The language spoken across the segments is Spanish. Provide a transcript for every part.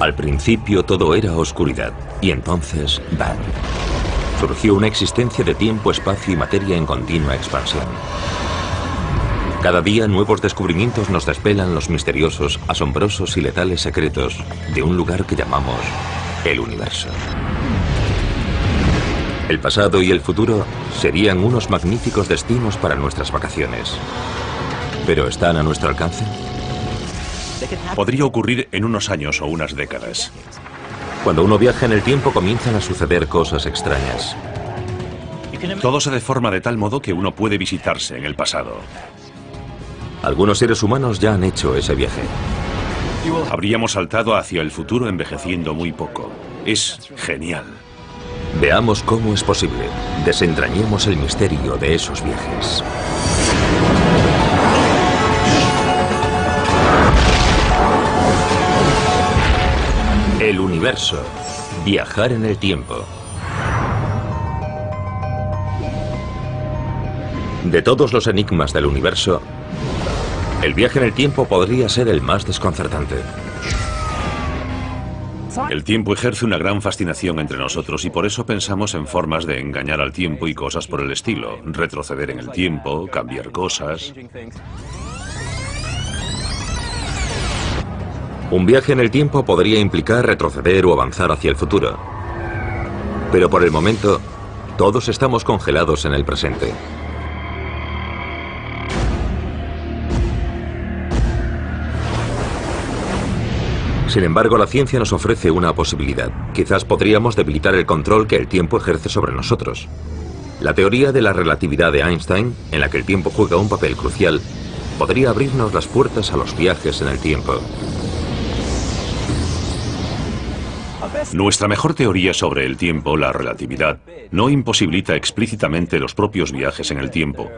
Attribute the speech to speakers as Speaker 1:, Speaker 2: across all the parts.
Speaker 1: Al principio todo era oscuridad, y entonces, ¡bam!, surgió una existencia de tiempo, espacio y materia en continua expansión. Cada día nuevos descubrimientos nos desvelan los misteriosos, asombrosos y letales secretos de un lugar que llamamos el universo. El pasado y el futuro serían unos magníficos destinos para nuestras vacaciones. ¿Pero están a nuestro alcance?
Speaker 2: Podría ocurrir en unos años o unas décadas.
Speaker 1: Cuando uno viaja en el tiempo comienzan a suceder cosas extrañas.
Speaker 2: Todo se deforma de tal modo que uno puede visitarse en el pasado.
Speaker 1: Algunos seres humanos ya han hecho ese viaje.
Speaker 2: Habríamos saltado hacia el futuro envejeciendo muy poco. Es genial.
Speaker 1: Veamos cómo es posible. Desentrañemos el misterio de esos viajes. El universo. Viajar en el tiempo. De todos los enigmas del universo, el viaje en el tiempo podría ser el más desconcertante.
Speaker 2: El tiempo ejerce una gran fascinación entre nosotros y por eso pensamos en formas de engañar al tiempo y cosas por el estilo. Retroceder en el tiempo, cambiar cosas.
Speaker 1: Un viaje en el tiempo podría implicar retroceder o avanzar hacia el futuro. Pero por el momento, todos estamos congelados en el presente. Sin embargo, la ciencia nos ofrece una posibilidad. Quizás podríamos debilitar el control que el tiempo ejerce sobre nosotros. La teoría de la relatividad de Einstein, en la que el tiempo juega un papel crucial, podría abrirnos las puertas a los viajes en el tiempo.
Speaker 2: Nuestra mejor teoría sobre el tiempo, la relatividad, no imposibilita explícitamente los propios viajes en el tiempo.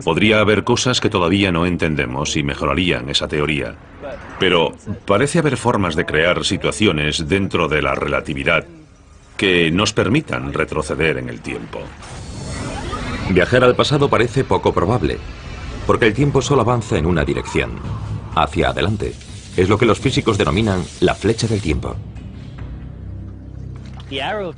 Speaker 2: Podría haber cosas que todavía no entendemos y mejorarían esa teoría. Pero parece haber formas de crear situaciones dentro de la relatividad que nos permitan retroceder en el tiempo.
Speaker 1: Viajar al pasado parece poco probable, porque el tiempo solo avanza en una dirección, hacia adelante. Es lo que los físicos denominan la flecha del tiempo.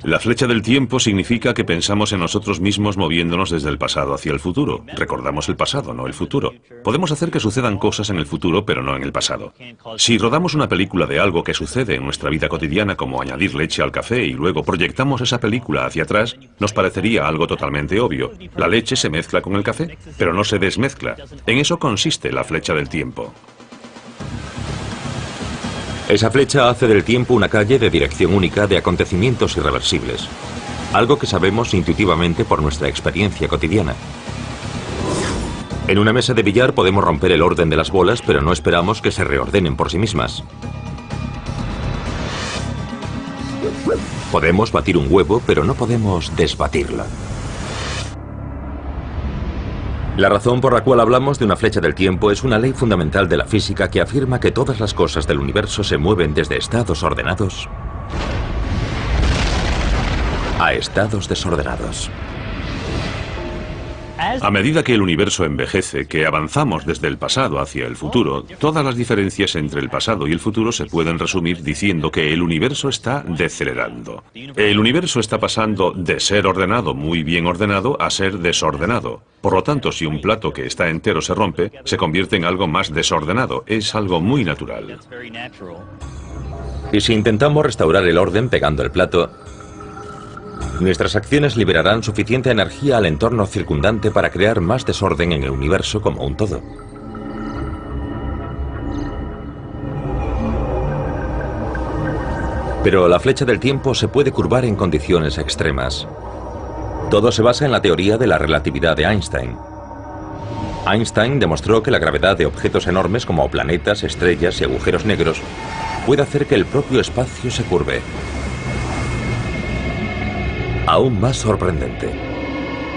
Speaker 2: La flecha del tiempo significa que pensamos en nosotros mismos moviéndonos desde el pasado hacia el futuro. Recordamos el pasado, no el futuro. Podemos hacer que sucedan cosas en el futuro, pero no en el pasado. Si rodamos una película de algo que sucede en nuestra vida cotidiana, como añadir leche al café, y luego proyectamos esa película hacia atrás, nos parecería algo totalmente obvio. La leche se mezcla con el café, pero no se desmezcla. En eso consiste la flecha del tiempo.
Speaker 1: Esa flecha hace del tiempo una calle de dirección única de acontecimientos irreversibles. Algo que sabemos intuitivamente por nuestra experiencia cotidiana. En una mesa de billar podemos romper el orden de las bolas, pero no esperamos que se reordenen por sí mismas. Podemos batir un huevo, pero no podemos desbatirlo. La razón por la cual hablamos de una flecha del tiempo es una ley fundamental de la física que afirma que todas las cosas del universo se mueven desde estados ordenados a estados desordenados.
Speaker 2: A medida que el universo envejece, que avanzamos desde el pasado hacia el futuro, todas las diferencias entre el pasado y el futuro se pueden resumir diciendo que el universo está decelerando. El universo está pasando de ser ordenado, muy bien ordenado, a ser desordenado. Por lo tanto, si un plato que está entero se rompe, se convierte en algo más desordenado. Es algo muy natural.
Speaker 1: Y si intentamos restaurar el orden pegando el plato, nuestras acciones liberarán suficiente energía al entorno circundante para crear más desorden en el universo como un todo. Pero la flecha del tiempo se puede curvar en condiciones extremas. Todo se basa en la teoría de la relatividad de Einstein. Einstein demostró que la gravedad de objetos enormes como planetas, estrellas y agujeros negros puede hacer que el propio espacio se curve. Aún más sorprendente,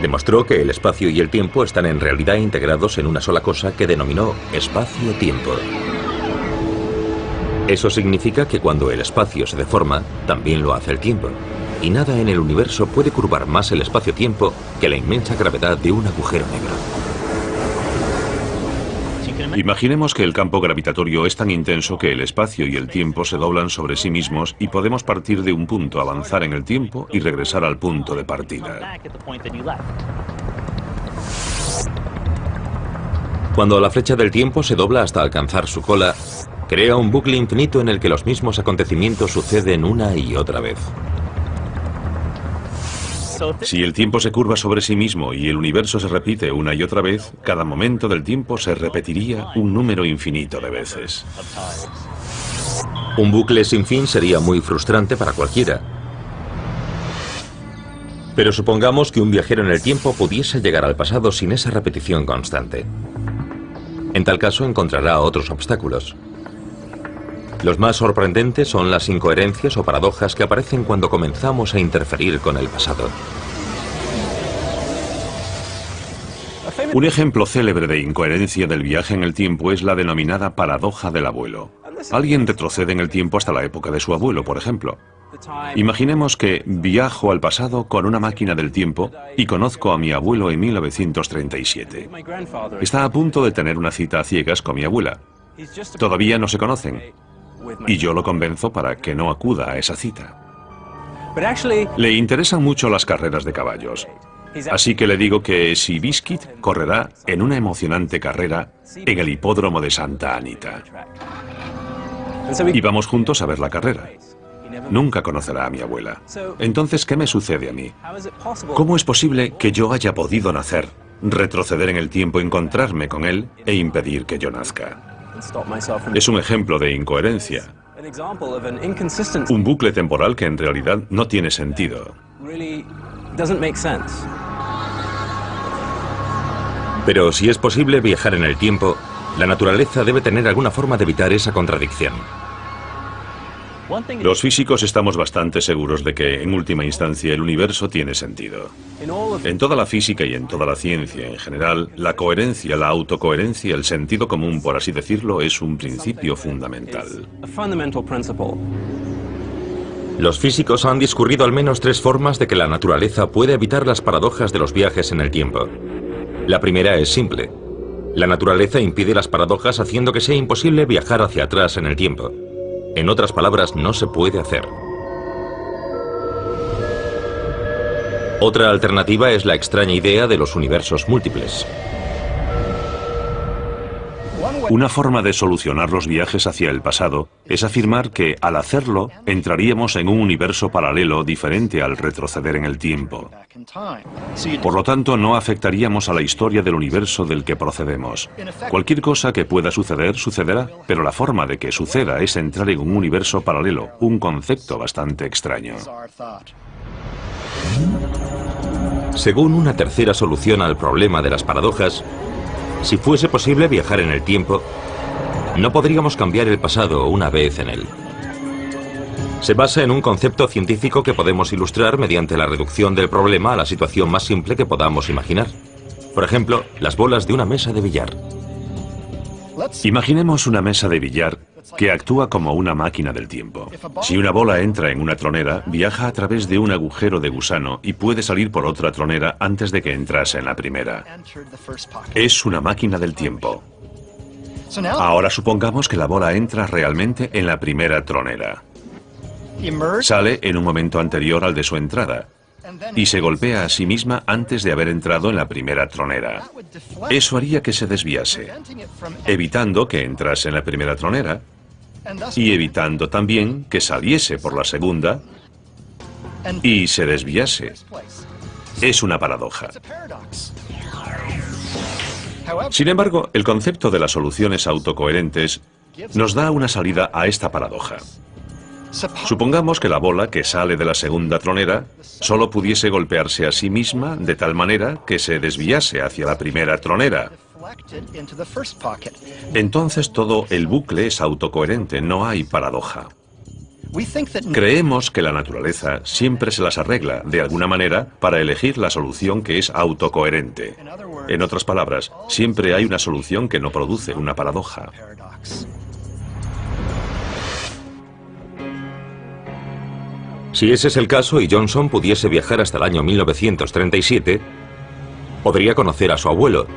Speaker 1: demostró que el espacio y el tiempo están en realidad integrados en una sola cosa que denominó espacio-tiempo. Eso significa que cuando el espacio se deforma, también lo hace el tiempo. Y nada en el universo puede curvar más el espacio-tiempo que la inmensa gravedad de un agujero negro.
Speaker 2: Imaginemos que el campo gravitatorio es tan intenso que el espacio y el tiempo se doblan sobre sí mismos y podemos partir de un punto, avanzar en el tiempo y regresar al punto de partida.
Speaker 1: Cuando la flecha del tiempo se dobla hasta alcanzar su cola, crea un bucle infinito en el que los mismos acontecimientos suceden una y otra vez.
Speaker 2: Si el tiempo se curva sobre sí mismo y el universo se repite una y otra vez, cada momento del tiempo se repetiría un número infinito de veces.
Speaker 1: Un bucle sin fin sería muy frustrante para cualquiera. Pero supongamos que un viajero en el tiempo pudiese llegar al pasado sin esa repetición constante. En tal caso encontrará otros obstáculos. Los más sorprendentes son las incoherencias o paradojas que aparecen cuando comenzamos a interferir con el pasado.
Speaker 2: Un ejemplo célebre de incoherencia del viaje en el tiempo es la denominada paradoja del abuelo. Alguien retrocede en el tiempo hasta la época de su abuelo, por ejemplo. Imaginemos que viajo al pasado con una máquina del tiempo y conozco a mi abuelo en 1937. Está a punto de tener una cita a ciegas con mi abuela. Todavía no se conocen. Y yo lo convenzo para que no acuda a esa cita. Le interesan mucho las carreras de caballos. Así que le digo que si Biscuit correrá en una emocionante carrera en el hipódromo de Santa Anita. Y vamos juntos a ver la carrera. Nunca conocerá a mi abuela. Entonces, ¿qué me sucede a mí? ¿Cómo es posible que yo haya podido nacer, retroceder en el tiempo, encontrarme con él e impedir que yo nazca? Es un ejemplo de incoherencia. Un bucle temporal que en realidad no tiene sentido.
Speaker 1: Pero si es posible viajar en el tiempo, la naturaleza debe tener alguna forma de evitar esa contradicción.
Speaker 2: Los físicos estamos bastante seguros de que, en última instancia, el universo tiene sentido. En toda la física y en toda la ciencia en general, la coherencia, la autocoherencia, el sentido común, por así decirlo, es un principio fundamental.
Speaker 1: Los físicos han discurrido al menos 3 formas de que la naturaleza puede evitar las paradojas de los viajes en el tiempo. La primera es simple. La naturaleza impide las paradojas haciendo que sea imposible viajar hacia atrás en el tiempo. En otras palabras, no se puede hacer. Otra alternativa es la extraña idea de los universos múltiples.
Speaker 2: Una forma de solucionar los viajes hacia el pasado es afirmar que, al hacerlo, entraríamos en un universo paralelo diferente al retroceder en el tiempo. Por lo tanto, no afectaríamos a la historia del universo del que procedemos. Cualquier cosa que pueda suceder, sucederá, pero la forma de que suceda es entrar en un universo paralelo, un concepto bastante extraño.
Speaker 1: Según una tercera solución al problema de las paradojas, si fuese posible viajar en el tiempo, no podríamos cambiar el pasado una vez en él. Se basa en un concepto científico que podemos ilustrar mediante la reducción del problema a la situación más simple que podamos imaginar. Por ejemplo, las bolas de una mesa de billar.
Speaker 2: Imaginemos una mesa de billar que actúa como una máquina del tiempo. Si una bola entra en una tronera, viaja a través de un agujero de gusano y puede salir por otra tronera antes de que entrase en la primera. Es una máquina del tiempo. Ahora supongamos que la bola entra realmente en la primera tronera. Sale en un momento anterior al de su entrada y se golpea a sí misma antes de haber entrado en la primera tronera. Eso haría que se desviase, evitando que entrase en la primera tronera y evitando también que saliese por la segunda y se desviase. Es una paradoja. Sin embargo, el concepto de las soluciones autocoherentes nos da una salida a esta paradoja. Supongamos que la bola que sale de la segunda tronera solo pudiese golpearse a sí misma de tal manera que se desviase hacia la primera tronera. Entonces todo el bucle es autocoherente, no hay paradoja. Creemos que la naturaleza siempre se las arregla, de alguna manera, para elegir la solución que es autocoherente. En otras palabras, siempre hay una solución que no produce una paradoja.
Speaker 1: Si ese es el caso y Johnson pudiese viajar hasta el año 1937, podría conocer a su abuelo.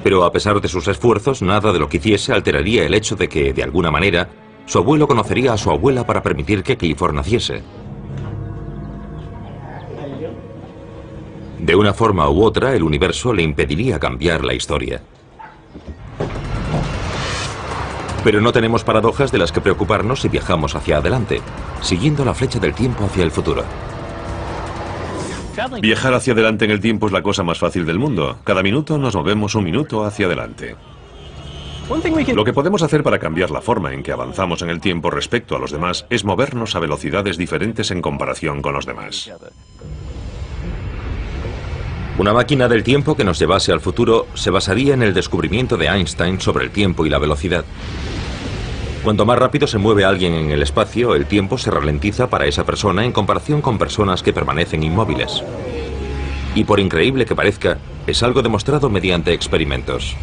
Speaker 1: Pero a pesar de sus esfuerzos, nada de lo que hiciese alteraría el hecho de que, de alguna manera, su abuelo conocería a su abuela para permitir que Clifford naciese. De una forma u otra, el universo le impediría cambiar la historia. Pero no tenemos paradojas de las que preocuparnos si viajamos hacia adelante, siguiendo la flecha del tiempo hacia el futuro.
Speaker 2: Viajar hacia adelante en el tiempo es la cosa más fácil del mundo. Cada minuto nos movemos un minuto hacia adelante. Lo que podemos hacer para cambiar la forma en que avanzamos en el tiempo respecto a los demás es movernos a velocidades diferentes en comparación con los demás.
Speaker 1: Una máquina del tiempo que nos llevase al futuro se basaría en el descubrimiento de Einstein sobre el tiempo y la velocidad. Cuanto más rápido se mueve alguien en el espacio, el tiempo se ralentiza para esa persona en comparación con personas que permanecen inmóviles. Y por increíble que parezca, es algo demostrado mediante experimentos.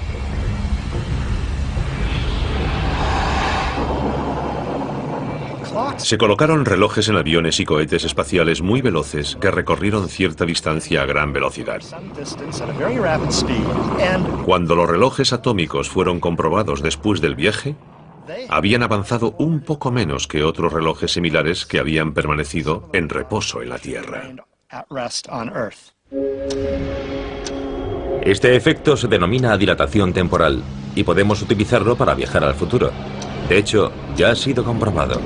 Speaker 2: Se colocaron relojes en aviones y cohetes espaciales muy veloces que recorrieron cierta distancia a gran velocidad. Cuando los relojes atómicos fueron comprobados después del viaje, habían avanzado un poco menos que otros relojes similares que habían permanecido en reposo en la Tierra.
Speaker 1: Este efecto se denomina dilatación temporal y podemos utilizarlo para viajar al futuro. De hecho, ya ha sido comprobado.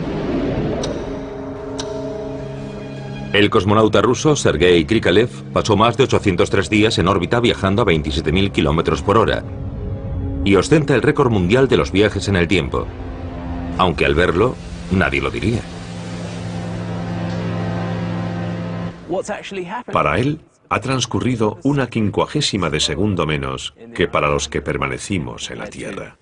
Speaker 1: El cosmonauta ruso Sergei Krikalev pasó más de 803 días en órbita viajando a 27.000 kilómetros por hora y ostenta el récord mundial de los viajes en el tiempo, aunque al verlo nadie lo diría.
Speaker 2: Para él, ha transcurrido 1/50 de segundo menos que para los que permanecimos en la Tierra.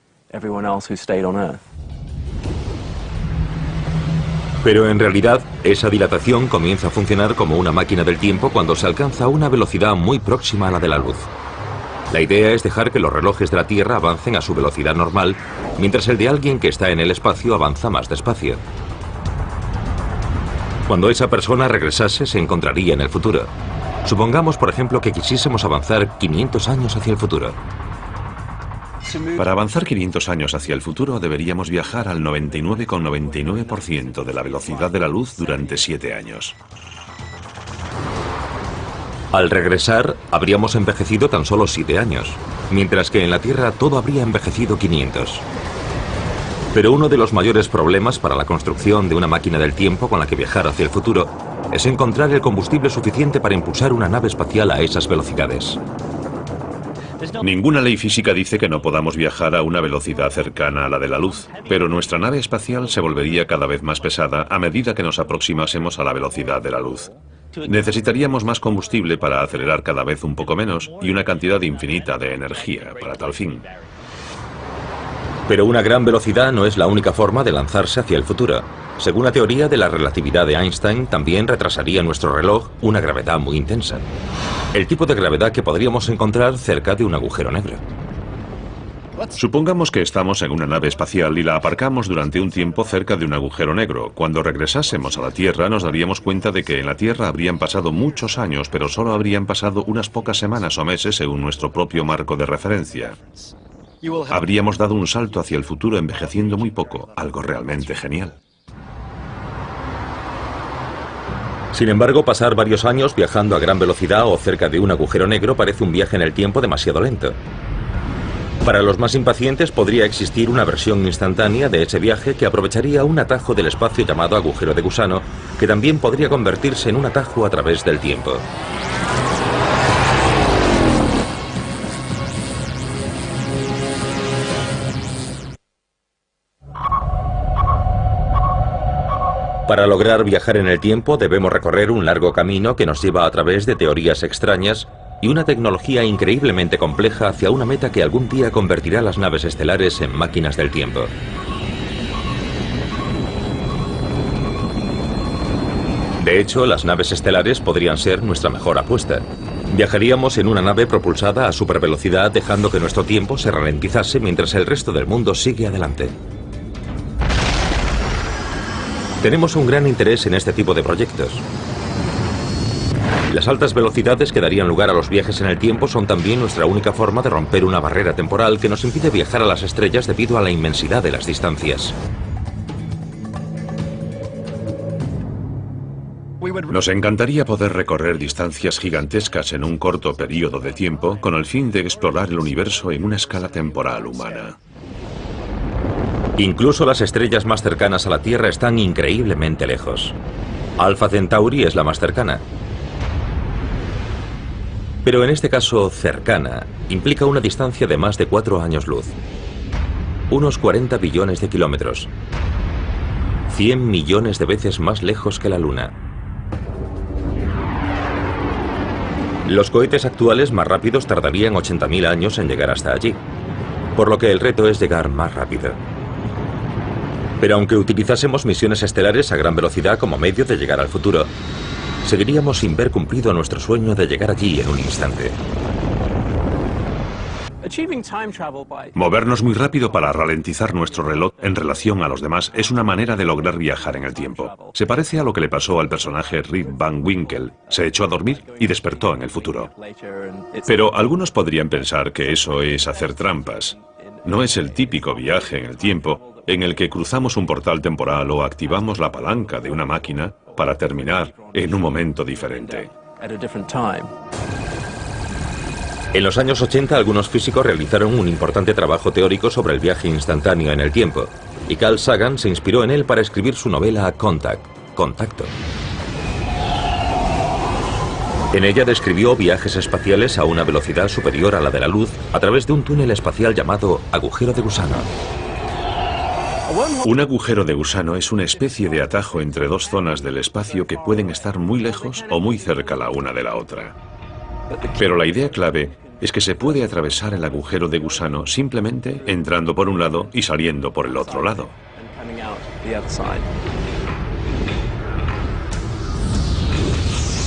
Speaker 1: Pero en realidad, esa dilatación comienza a funcionar como una máquina del tiempo cuando se alcanza una velocidad muy próxima a la de la luz. La idea es dejar que los relojes de la Tierra avancen a su velocidad normal, mientras el de alguien que está en el espacio avanza más despacio. Cuando esa persona regresase, se encontraría en el futuro. Supongamos, por ejemplo, que quisiésemos avanzar 500 años hacia el futuro.
Speaker 2: Para avanzar 500 años hacia el futuro deberíamos viajar al 99,99% de la velocidad de la luz durante 7 años.
Speaker 1: Al regresar, habríamos envejecido tan solo 7 años, mientras que en la Tierra todo habría envejecido 500. Pero uno de los mayores problemas para la construcción de una máquina del tiempo con la que viajar hacia el futuro es encontrar el combustible suficiente para impulsar una nave espacial a esas velocidades.
Speaker 2: Ninguna ley física dice que no podamos viajar a una velocidad cercana a la de la luz, pero nuestra nave espacial se volvería cada vez más pesada a medida que nos aproximásemos a la velocidad de la luz. Necesitaríamos más combustible para acelerar cada vez un poco menos y una cantidad infinita de energía para tal fin.
Speaker 1: Pero una gran velocidad no es la única forma de lanzarse hacia el futuro. Según la teoría de la relatividad de Einstein, también retrasaría nuestro reloj una gravedad muy intensa. El tipo de gravedad que podríamos encontrar cerca de un agujero negro.
Speaker 2: Supongamos que estamos en una nave espacial y la aparcamos durante un tiempo cerca de un agujero negro. Cuando regresásemos a la Tierra nos daríamos cuenta de que en la Tierra habrían pasado muchos años, pero solo habrían pasado unas pocas semanas o meses según nuestro propio marco de referencia. Habríamos dado un salto hacia el futuro envejeciendo muy poco, algo realmente genial.
Speaker 1: Sin embargo, pasar varios años viajando a gran velocidad o cerca de un agujero negro parece un viaje en el tiempo demasiado lento. Para los más impacientes podría existir una versión instantánea de ese viaje que aprovecharía un atajo del espacio llamado agujero de gusano, que también podría convertirse en un atajo a través del tiempo. Para lograr viajar en el tiempo debemos recorrer un largo camino que nos lleva a través de teorías extrañas y una tecnología increíblemente compleja hacia una meta que algún día convertirá las naves estelares en máquinas del tiempo. De hecho, las naves estelares podrían ser nuestra mejor apuesta. Viajaríamos en una nave propulsada a supervelocidad dejando que nuestro tiempo se ralentizase mientras el resto del mundo sigue adelante. Tenemos un gran interés en este tipo de proyectos. Las altas velocidades que darían lugar a los viajes en el tiempo son también nuestra única forma de romper una barrera temporal que nos impide viajar a las estrellas debido a la inmensidad de las distancias.
Speaker 2: Nos encantaría poder recorrer distancias gigantescas en un corto periodo de tiempo con el fin de explorar el universo en una escala temporal humana.
Speaker 1: Incluso las estrellas más cercanas a la Tierra están increíblemente lejos. Alpha Centauri es la más cercana. Pero en este caso, cercana, implica una distancia de más de 4 años luz. Unos 40 billones de kilómetros. 100 millones de veces más lejos que la Luna. Los cohetes actuales más rápidos tardarían 80.000 años en llegar hasta allí, por lo que el reto es llegar más rápido. Pero aunque utilizásemos misiones estelares a gran velocidad como medio de llegar al futuro, seguiríamos sin ver cumplido nuestro sueño de llegar allí en un instante.
Speaker 2: Movernos muy rápido para ralentizar nuestro reloj en relación a los demás es una manera de lograr viajar en el tiempo. Se parece a lo que le pasó al personaje Rip Van Winkle. Se echó a dormir y despertó en el futuro. Pero algunos podrían pensar que eso es hacer trampas. No es el típico viaje en el tiempo en el que cruzamos un portal temporal o activamos la palanca de una máquina para terminar en un momento diferente.
Speaker 1: En los años 80, algunos físicos realizaron un importante trabajo teórico sobre el viaje instantáneo en el tiempo, y Carl Sagan se inspiró en él para escribir su novela Contact, Contacto. En ella describió viajes espaciales a una velocidad superior a la de la luz a través de un túnel espacial llamado agujero de gusano.
Speaker 2: Un agujero de gusano es una especie de atajo entre dos zonas del espacio que pueden estar muy lejos o muy cerca la una de la otra. Pero la idea clave es que se puede atravesar el agujero de gusano simplemente entrando por un lado y saliendo por el otro lado.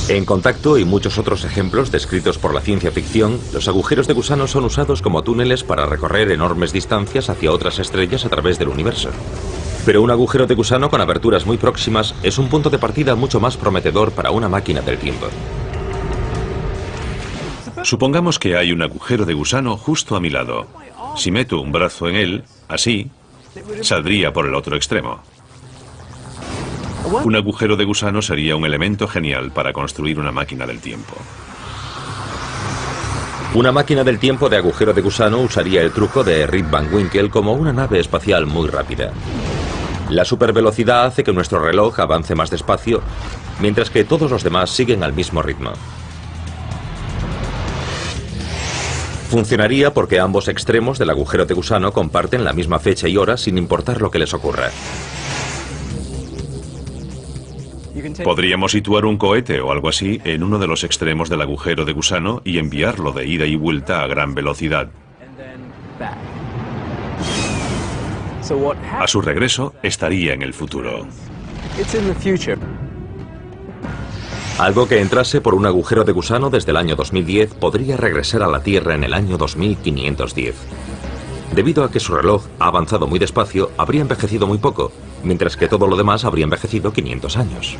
Speaker 1: En Contacto y muchos otros ejemplos descritos por la ciencia ficción, los agujeros de gusano son usados como túneles para recorrer enormes distancias hacia otras estrellas a través del universo. Pero un agujero de gusano con aberturas muy próximas es un punto de partida mucho más prometedor para una máquina del tiempo.
Speaker 2: Supongamos que hay un agujero de gusano justo a mi lado. Si meto un brazo en él, así, saldría por el otro extremo. Un agujero de gusano sería un elemento genial para construir una máquina del tiempo.
Speaker 1: Una máquina del tiempo de agujero de gusano usaría el truco de Rip Van Winkle como una nave espacial muy rápida. La supervelocidad hace que nuestro reloj avance más despacio, mientras que todos los demás siguen al mismo ritmo. Funcionaría porque ambos extremos del agujero de gusano comparten la misma fecha y hora sin importar lo que les ocurra.
Speaker 2: Podríamos situar un cohete o algo así en uno de los extremos del agujero de gusano y enviarlo de ida y vuelta a gran velocidad. A su regreso, estaría en el futuro.
Speaker 1: Algo que entrase por un agujero de gusano desde el año 2010 podría regresar a la Tierra en el año 2510. Debido a que su reloj ha avanzado muy despacio, habría envejecido muy poco, mientras que todo lo demás habría envejecido 500 años.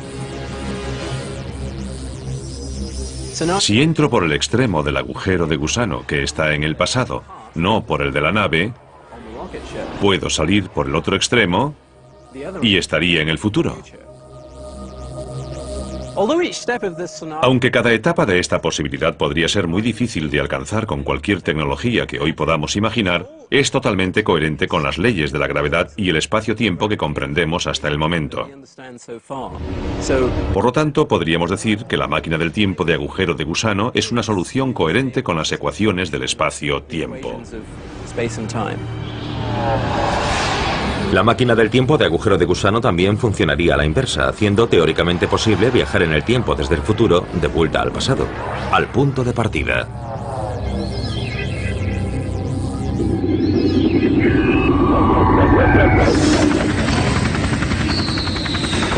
Speaker 2: Si entro por el extremo del agujero de gusano que está en el pasado, no por el de la nave, puedo salir por el otro extremo y estaría en el futuro. Aunque cada etapa de esta posibilidad podría ser muy difícil de alcanzar con cualquier tecnología que hoy podamos imaginar, es totalmente coherente con las leyes de la gravedad y el espacio-tiempo que comprendemos hasta el momento. Por lo tanto, podríamos decir que la máquina del tiempo de agujero de gusano es una solución coherente con las ecuaciones del espacio-tiempo.
Speaker 1: La máquina del tiempo de agujero de gusano también funcionaría a la inversa, haciendo teóricamente posible viajar en el tiempo desde el futuro de vuelta al pasado, al punto de partida.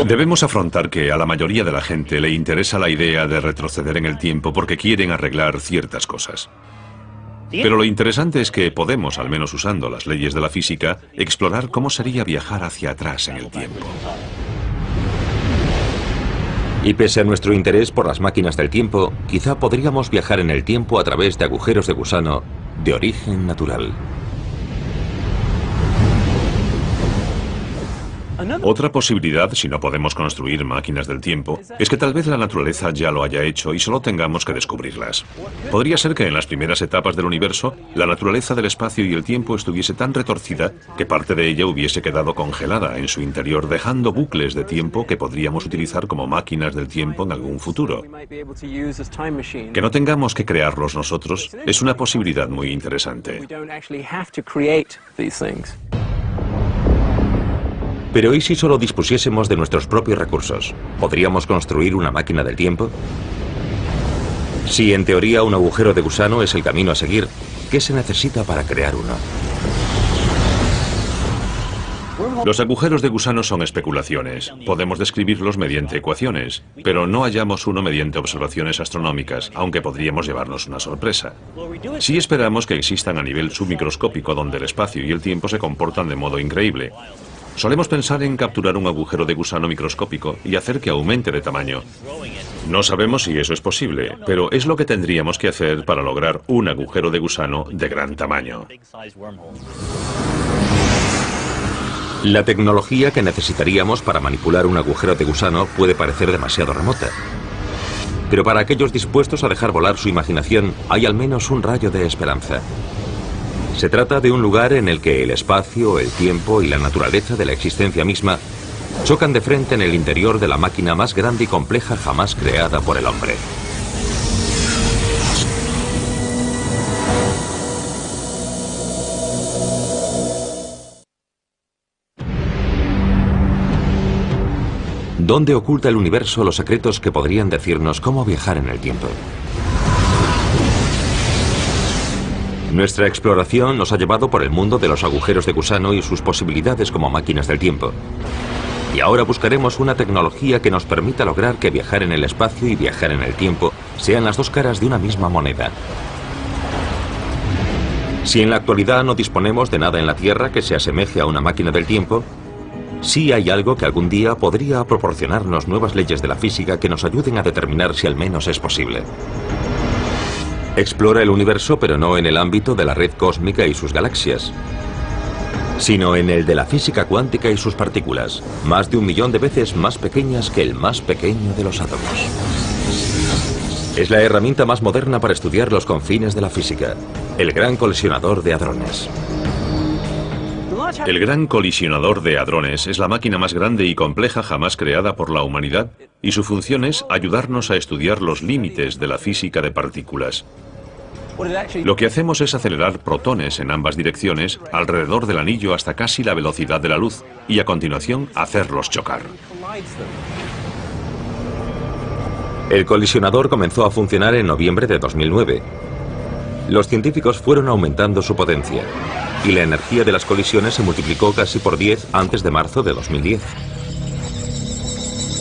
Speaker 2: Debemos afrontar que a la mayoría de la gente le interesa la idea de retroceder en el tiempo porque quieren arreglar ciertas cosas. Pero lo interesante es que podemos, al menos usando las leyes de la física, explorar cómo sería viajar hacia atrás en el tiempo.
Speaker 1: Y pese a nuestro interés por las máquinas del tiempo, quizá podríamos viajar en el tiempo a través de agujeros de gusano de origen natural.
Speaker 2: Otra posibilidad, si no podemos construir máquinas del tiempo, es que tal vez la naturaleza ya lo haya hecho y solo tengamos que descubrirlas. Podría ser que en las primeras etapas del universo, la naturaleza del espacio y el tiempo estuviese tan retorcida que parte de ella hubiese quedado congelada en su interior, dejando bucles de tiempo que podríamos utilizar como máquinas del tiempo en algún futuro. Que no tengamos que crearlos nosotros es una posibilidad muy interesante.
Speaker 1: Pero ¿y si solo dispusiésemos de nuestros propios recursos? ¿Podríamos construir una máquina del tiempo? Si en teoría un agujero de gusano es el camino a seguir, ¿qué se necesita para crear uno?
Speaker 2: Los agujeros de gusano son especulaciones. Podemos describirlos mediante ecuaciones, pero no hallamos uno mediante observaciones astronómicas, aunque podríamos llevarnos una sorpresa. Sí esperamos que existan a nivel submicroscópico donde el espacio y el tiempo se comportan de modo increíble. Solemos pensar en capturar un agujero de gusano microscópico y hacer que aumente de tamaño. No sabemos si eso es posible, pero es lo que tendríamos que hacer para lograr un agujero de gusano de gran tamaño.
Speaker 1: La tecnología que necesitaríamos para manipular un agujero de gusano puede parecer demasiado remota. Pero para aquellos dispuestos a dejar volar su imaginación, hay al menos un rayo de esperanza. Se trata de un lugar en el que el espacio, el tiempo y la naturaleza de la existencia misma chocan de frente en el interior de la máquina más grande y compleja jamás creada por el hombre. ¿Dónde oculta el universo los secretos que podrían decirnos cómo viajar en el tiempo? Nuestra exploración nos ha llevado por el mundo de los agujeros de gusano y sus posibilidades como máquinas del tiempo. Y ahora buscaremos una tecnología que nos permita lograr que viajar en el espacio y viajar en el tiempo sean las dos caras de una misma moneda. Si en la actualidad no disponemos de nada en la Tierra que se asemeje a una máquina del tiempo, sí hay algo que algún día podría proporcionarnos nuevas leyes de la física que nos ayuden a determinar si al menos es posible. Explora el universo, pero no en el ámbito de la red cósmica y sus galaxias, sino en el de la física cuántica y sus partículas, más de 1 millón de veces más pequeñas que el más pequeño de los átomos. Es la herramienta más moderna para estudiar los confines de la física, el Gran Colisionador de Hadrones.
Speaker 2: El Gran Colisionador de Hadrones es la máquina más grande y compleja jamás creada por la humanidad, y su función es ayudarnos a estudiar los límites de la física de partículas. Lo que hacemos es acelerar protones en ambas direcciones alrededor del anillo hasta casi la velocidad de la luz, y a continuación hacerlos chocar.
Speaker 1: El colisionador comenzó a funcionar en noviembre de 2009. Los científicos fueron aumentando su potencia, y la energía de las colisiones se multiplicó casi por 10 antes de marzo de 2010.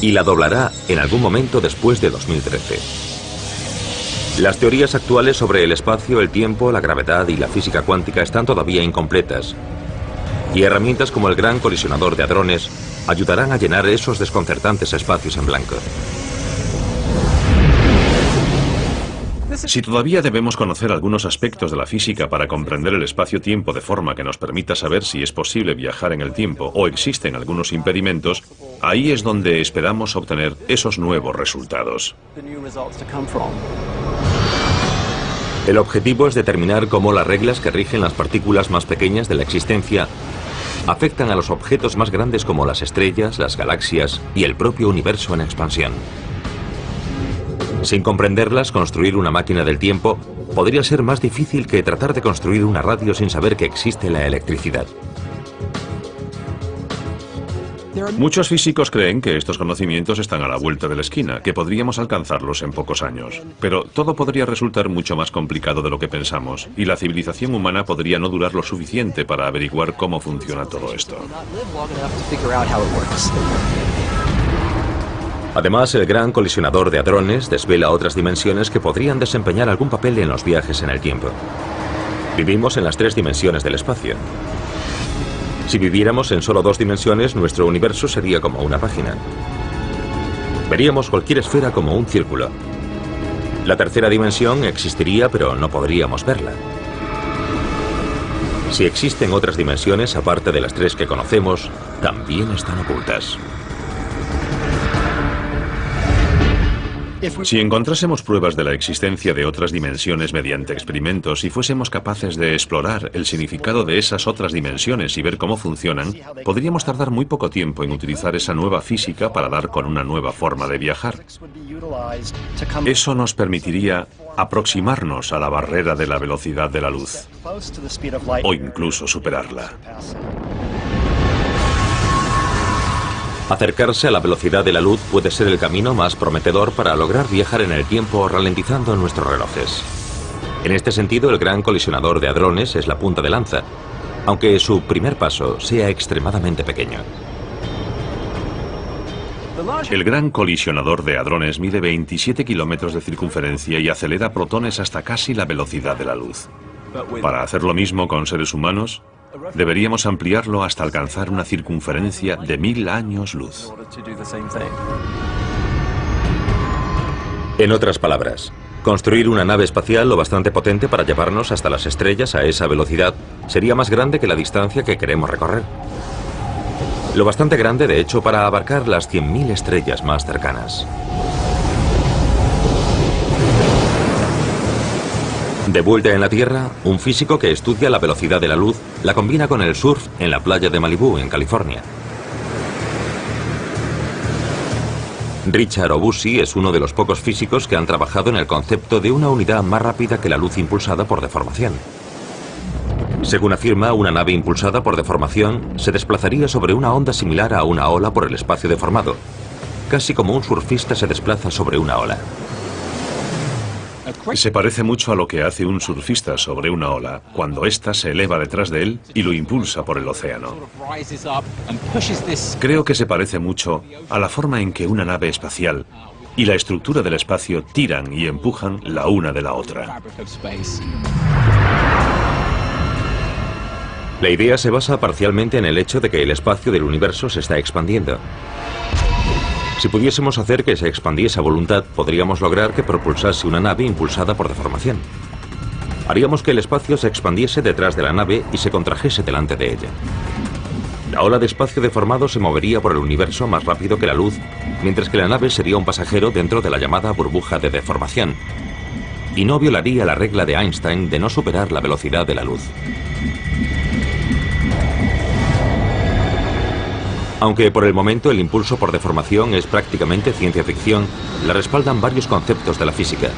Speaker 1: Y la doblará en algún momento después de 2013. Las teorías actuales sobre el espacio, el tiempo, la gravedad y la física cuántica están todavía incompletas. Y herramientas como el Gran Colisionador de Hadrones ayudarán a llenar esos desconcertantes espacios en blanco.
Speaker 2: Si todavía debemos conocer algunos aspectos de la física para comprender el espacio-tiempo de forma que nos permita saber si es posible viajar en el tiempo o existen algunos impedimentos, ahí es donde esperamos obtener esos nuevos resultados.
Speaker 1: El objetivo es determinar cómo las reglas que rigen las partículas más pequeñas de la existencia afectan a los objetos más grandes como las estrellas, las galaxias y el propio universo en expansión. Sin comprenderlas, construir una máquina del tiempo podría ser más difícil que tratar de construir una radio sin saber que existe la electricidad.
Speaker 2: Muchos físicos creen que estos conocimientos están a la vuelta de la esquina, que podríamos alcanzarlos en pocos años. Pero todo podría resultar mucho más complicado de lo que pensamos, y la civilización humana podría no durar lo suficiente para averiguar cómo funciona todo esto.
Speaker 1: Además, el Gran Colisionador de Hadrones desvela otras dimensiones que podrían desempeñar algún papel en los viajes en el tiempo. Vivimos en las 3 dimensiones del espacio. Si viviéramos en solo 2 dimensiones, nuestro universo sería como una página. Veríamos cualquier esfera como un círculo. La tercera dimensión existiría, pero no podríamos verla. Si existen otras dimensiones, aparte de las tres que conocemos, también están ocultas.
Speaker 2: Si encontrásemos pruebas de la existencia de otras dimensiones mediante experimentos y fuésemos capaces de explorar el significado de esas otras dimensiones y ver cómo funcionan, podríamos tardar muy poco tiempo en utilizar esa nueva física para dar con una nueva forma de viajar. Eso nos permitiría aproximarnos a la barrera de la velocidad de la luz, o incluso superarla.
Speaker 1: Acercarse a la velocidad de la luz puede ser el camino más prometedor para lograr viajar en el tiempo ralentizando nuestros relojes. En este sentido, el Gran Colisionador de Hadrones es la punta de lanza, aunque su primer paso sea extremadamente pequeño.
Speaker 2: El Gran Colisionador de Hadrones mide 27 kilómetros de circunferencia y acelera protones hasta casi la velocidad de la luz. Para hacer lo mismo con seres humanos, deberíamos ampliarlo hasta alcanzar una circunferencia de 1000 años luz.
Speaker 1: En otras palabras, construir una nave espacial lo bastante potente para llevarnos hasta las estrellas a esa velocidad sería más grande que la distancia que queremos recorrer. Lo bastante grande, de hecho, para abarcar las 100.000 estrellas más cercanas. De vuelta en la Tierra, un físico que estudia la velocidad de la luz la combina con el surf en la playa de Malibú, en California. Richard Obusi es uno de los pocos físicos que han trabajado en el concepto de una unidad más rápida que la luz impulsada por deformación. Según afirma, una nave impulsada por deformación se desplazaría sobre una onda similar a una ola por el espacio deformado, casi como un surfista se desplaza sobre una ola.
Speaker 2: Se parece mucho a lo que hace un surfista sobre una ola, cuando ésta se eleva detrás de él y lo impulsa por el océano. Creo que se parece mucho a la forma en que una nave espacial y la estructura del espacio tiran y empujan la una de la otra.
Speaker 1: La idea se basa parcialmente en el hecho de que el espacio del universo se está expandiendo. Si pudiésemos hacer que se expandiese a voluntad, podríamos lograr que propulsase una nave impulsada por deformación. Haríamos que el espacio se expandiese detrás de la nave y se contrajese delante de ella. La ola de espacio deformado se movería por el universo más rápido que la luz, mientras que la nave sería un pasajero dentro de la llamada burbuja de deformación, y no violaría la regla de Einstein de no superar la velocidad de la luz. Aunque por el momento el impulso por deformación es prácticamente ciencia ficción, la respaldan varios conceptos de la física.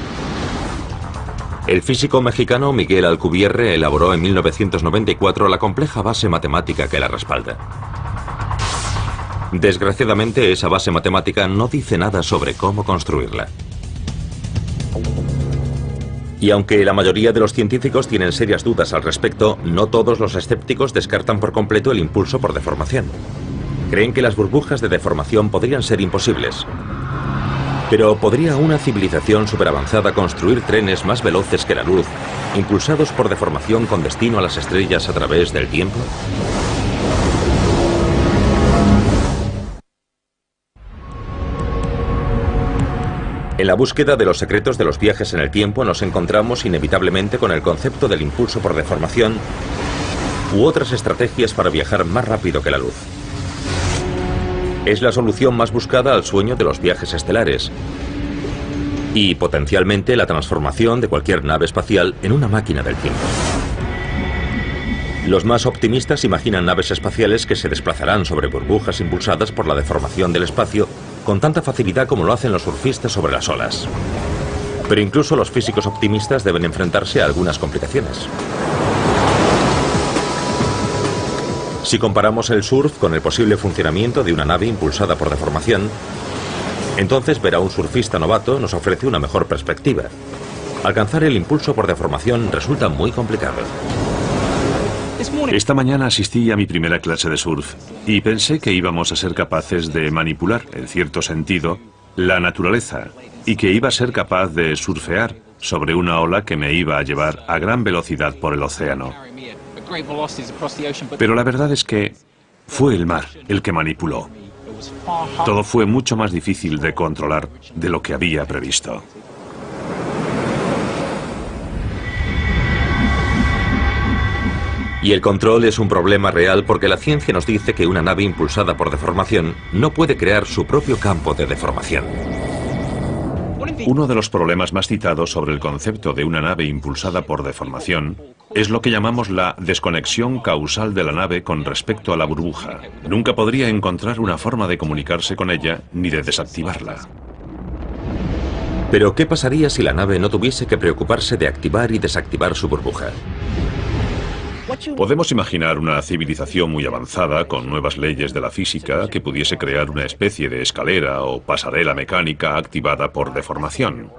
Speaker 1: El físico mexicano Miguel Alcubierre elaboró en 1994 la compleja base matemática que la respalda. Desgraciadamente, esa base matemática no dice nada sobre cómo construirla. Y aunque la mayoría de los científicos tienen serias dudas al respecto, no todos los escépticos descartan por completo el impulso por deformación. Creen que las burbujas de deformación podrían ser imposibles. Pero ¿podría una civilización superavanzada construir trenes más veloces que la luz, impulsados por deformación con destino a las estrellas a través del tiempo? En la búsqueda de los secretos de los viajes en el tiempo nos encontramos inevitablemente con el concepto del impulso por deformación u otras estrategias para viajar más rápido que la luz. Es la solución más buscada al sueño de los viajes estelares y potencialmente la transformación de cualquier nave espacial en una máquina del tiempo. Los más optimistas imaginan naves espaciales que se desplazarán sobre burbujas impulsadas por la deformación del espacio con tanta facilidad como lo hacen los surfistas sobre las olas. Pero incluso los físicos optimistas deben enfrentarse a algunas complicaciones. Si comparamos el surf con el posible funcionamiento de una nave impulsada por deformación, entonces ver a un surfista novato nos ofrece una mejor perspectiva. Alcanzar el impulso por deformación resulta muy complicado.
Speaker 2: Esta mañana asistí a mi primera clase de surf y pensé que íbamos a ser capaces de manipular, en cierto sentido, la naturaleza y que iba a ser capaz de surfear sobre una ola que me iba a llevar a gran velocidad por el océano. Pero la verdad es que fue el mar el que manipuló. Todo fue mucho más difícil de controlar de lo que había previsto.
Speaker 1: Y el control es un problema real porque la ciencia nos dice que una nave impulsada por deformación no puede crear su propio campo de deformación.
Speaker 2: Uno de los problemas más citados sobre el concepto de una nave impulsada por deformación es lo que llamamos la desconexión causal de la nave con respecto a la burbuja. Nunca podría encontrar una forma de comunicarse con ella ni de desactivarla.
Speaker 1: Pero ¿qué pasaría si la nave no tuviese que preocuparse de activar y desactivar su burbuja?
Speaker 2: Podemos imaginar una civilización muy avanzada con nuevas leyes de la física que pudiese crear una especie de escalera o pasarela mecánica activada por deformación.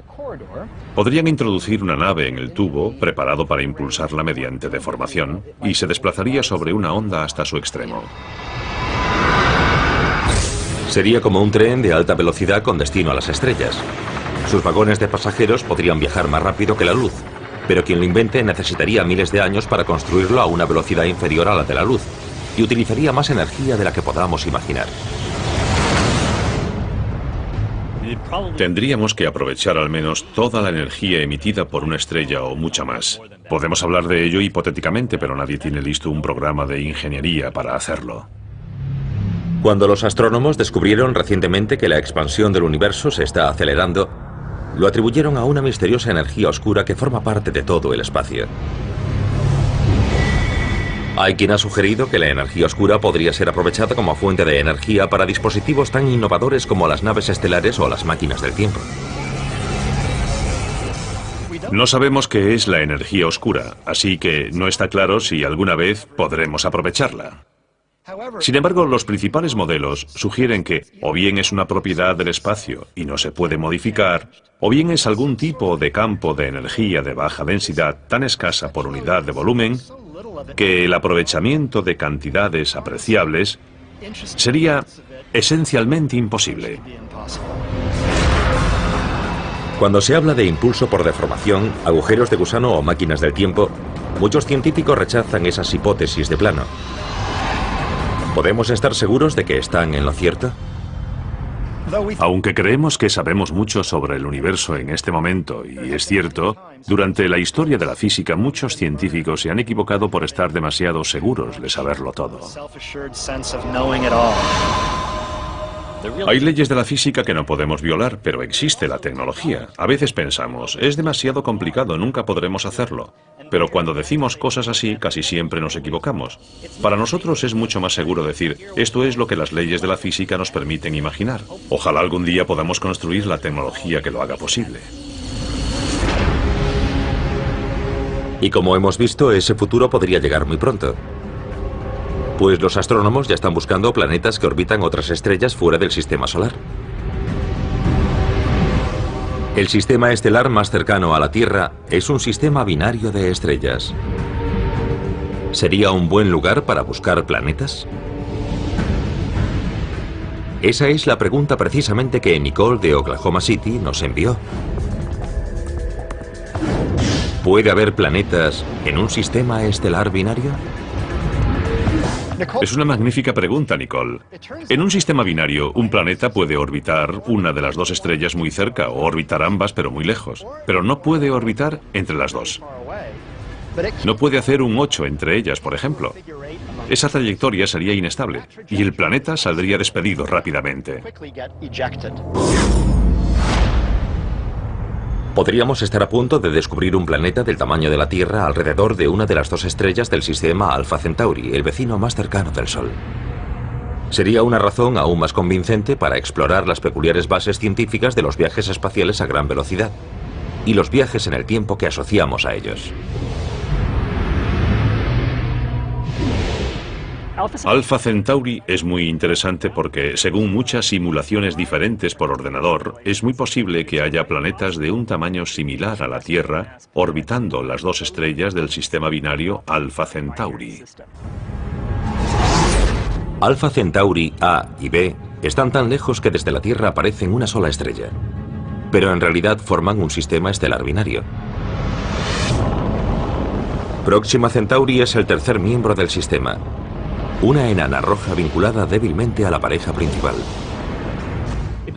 Speaker 2: Podrían introducir una nave en el tubo preparado para impulsarla mediante deformación y se desplazaría sobre una onda hasta su extremo.
Speaker 1: Sería como un tren de alta velocidad con destino a las estrellas. Sus vagones de pasajeros podrían viajar más rápido que la luz, pero quien lo invente necesitaría miles de años para construirlo a una velocidad inferior a la de la luz y utilizaría más energía de la que podamos imaginar.
Speaker 2: Tendríamos que aprovechar al menos toda la energía emitida por una estrella o mucha más. Podemos hablar de ello hipotéticamente, pero nadie tiene listo un programa de ingeniería para hacerlo.
Speaker 1: Cuando los astrónomos descubrieron recientemente que la expansión del universo se está acelerando, lo atribuyeron a una misteriosa energía oscura que forma parte de todo el espacio. Hay quien ha sugerido que la energía oscura podría ser aprovechada como fuente de energía para dispositivos tan innovadores como las naves estelares o las máquinas del tiempo.
Speaker 2: No sabemos qué es la energía oscura, así que no está claro si alguna vez podremos aprovecharla. Sin embargo, los principales modelos sugieren que o bien es una propiedad del espacio y no se puede modificar, o bien es algún tipo de campo de energía de baja densidad tan escasa por unidad de volumen que el aprovechamiento de cantidades apreciables sería esencialmente imposible.
Speaker 1: Cuando se habla de impulso por deformación, agujeros de gusano o máquinas del tiempo, muchos científicos rechazan esas hipótesis de plano. ¿Podemos estar seguros de que están en lo cierto?
Speaker 2: Aunque creemos que sabemos mucho sobre el universo en este momento, y es cierto, durante la historia de la física muchos científicos se han equivocado por estar demasiado seguros de saberlo todo. Hay leyes de la física que no podemos violar, pero existe la tecnología. A veces pensamos, es demasiado complicado, nunca podremos hacerlo. Pero cuando decimos cosas así, casi siempre nos equivocamos. Para nosotros es mucho más seguro decir, esto es lo que las leyes de la física nos permiten imaginar. Ojalá algún día podamos construir la tecnología que lo haga posible.
Speaker 1: Y como hemos visto, ese futuro podría llegar muy pronto. Pues los astrónomos ya están buscando planetas que orbitan otras estrellas fuera del sistema solar. El sistema estelar más cercano a la Tierra es un sistema binario de estrellas. ¿Sería un buen lugar para buscar planetas? Esa es la pregunta precisamente que Nicole de Oklahoma City nos envió. ¿Puede haber planetas en un sistema estelar binario?
Speaker 2: Es una magnífica pregunta, Nicole. En un sistema binario, un planeta puede orbitar una de las dos estrellas muy cerca o orbitar ambas pero muy lejos, pero no puede orbitar entre las dos. No puede hacer un 8 entre ellas, por ejemplo. Esa trayectoria sería inestable y el planeta saldría despedido rápidamente.
Speaker 1: Podríamos estar a punto de descubrir un planeta del tamaño de la Tierra alrededor de una de las dos estrellas del sistema Alpha Centauri, el vecino más cercano del Sol. Sería una razón aún más convincente para explorar las peculiares bases científicas de los viajes espaciales a gran velocidad y los viajes en el tiempo que asociamos a ellos.
Speaker 2: Alpha Centauri es muy interesante porque, según muchas simulaciones diferentes por ordenador, es muy posible que haya planetas de un tamaño similar a la Tierra orbitando las dos estrellas del sistema binario Alpha Centauri.
Speaker 1: Alpha Centauri A y B están tan lejos que desde la Tierra aparecen una sola estrella, pero en realidad forman un sistema estelar binario. Próxima Centauri es el tercer miembro del sistema. una enana roja vinculada débilmente a la pareja principal.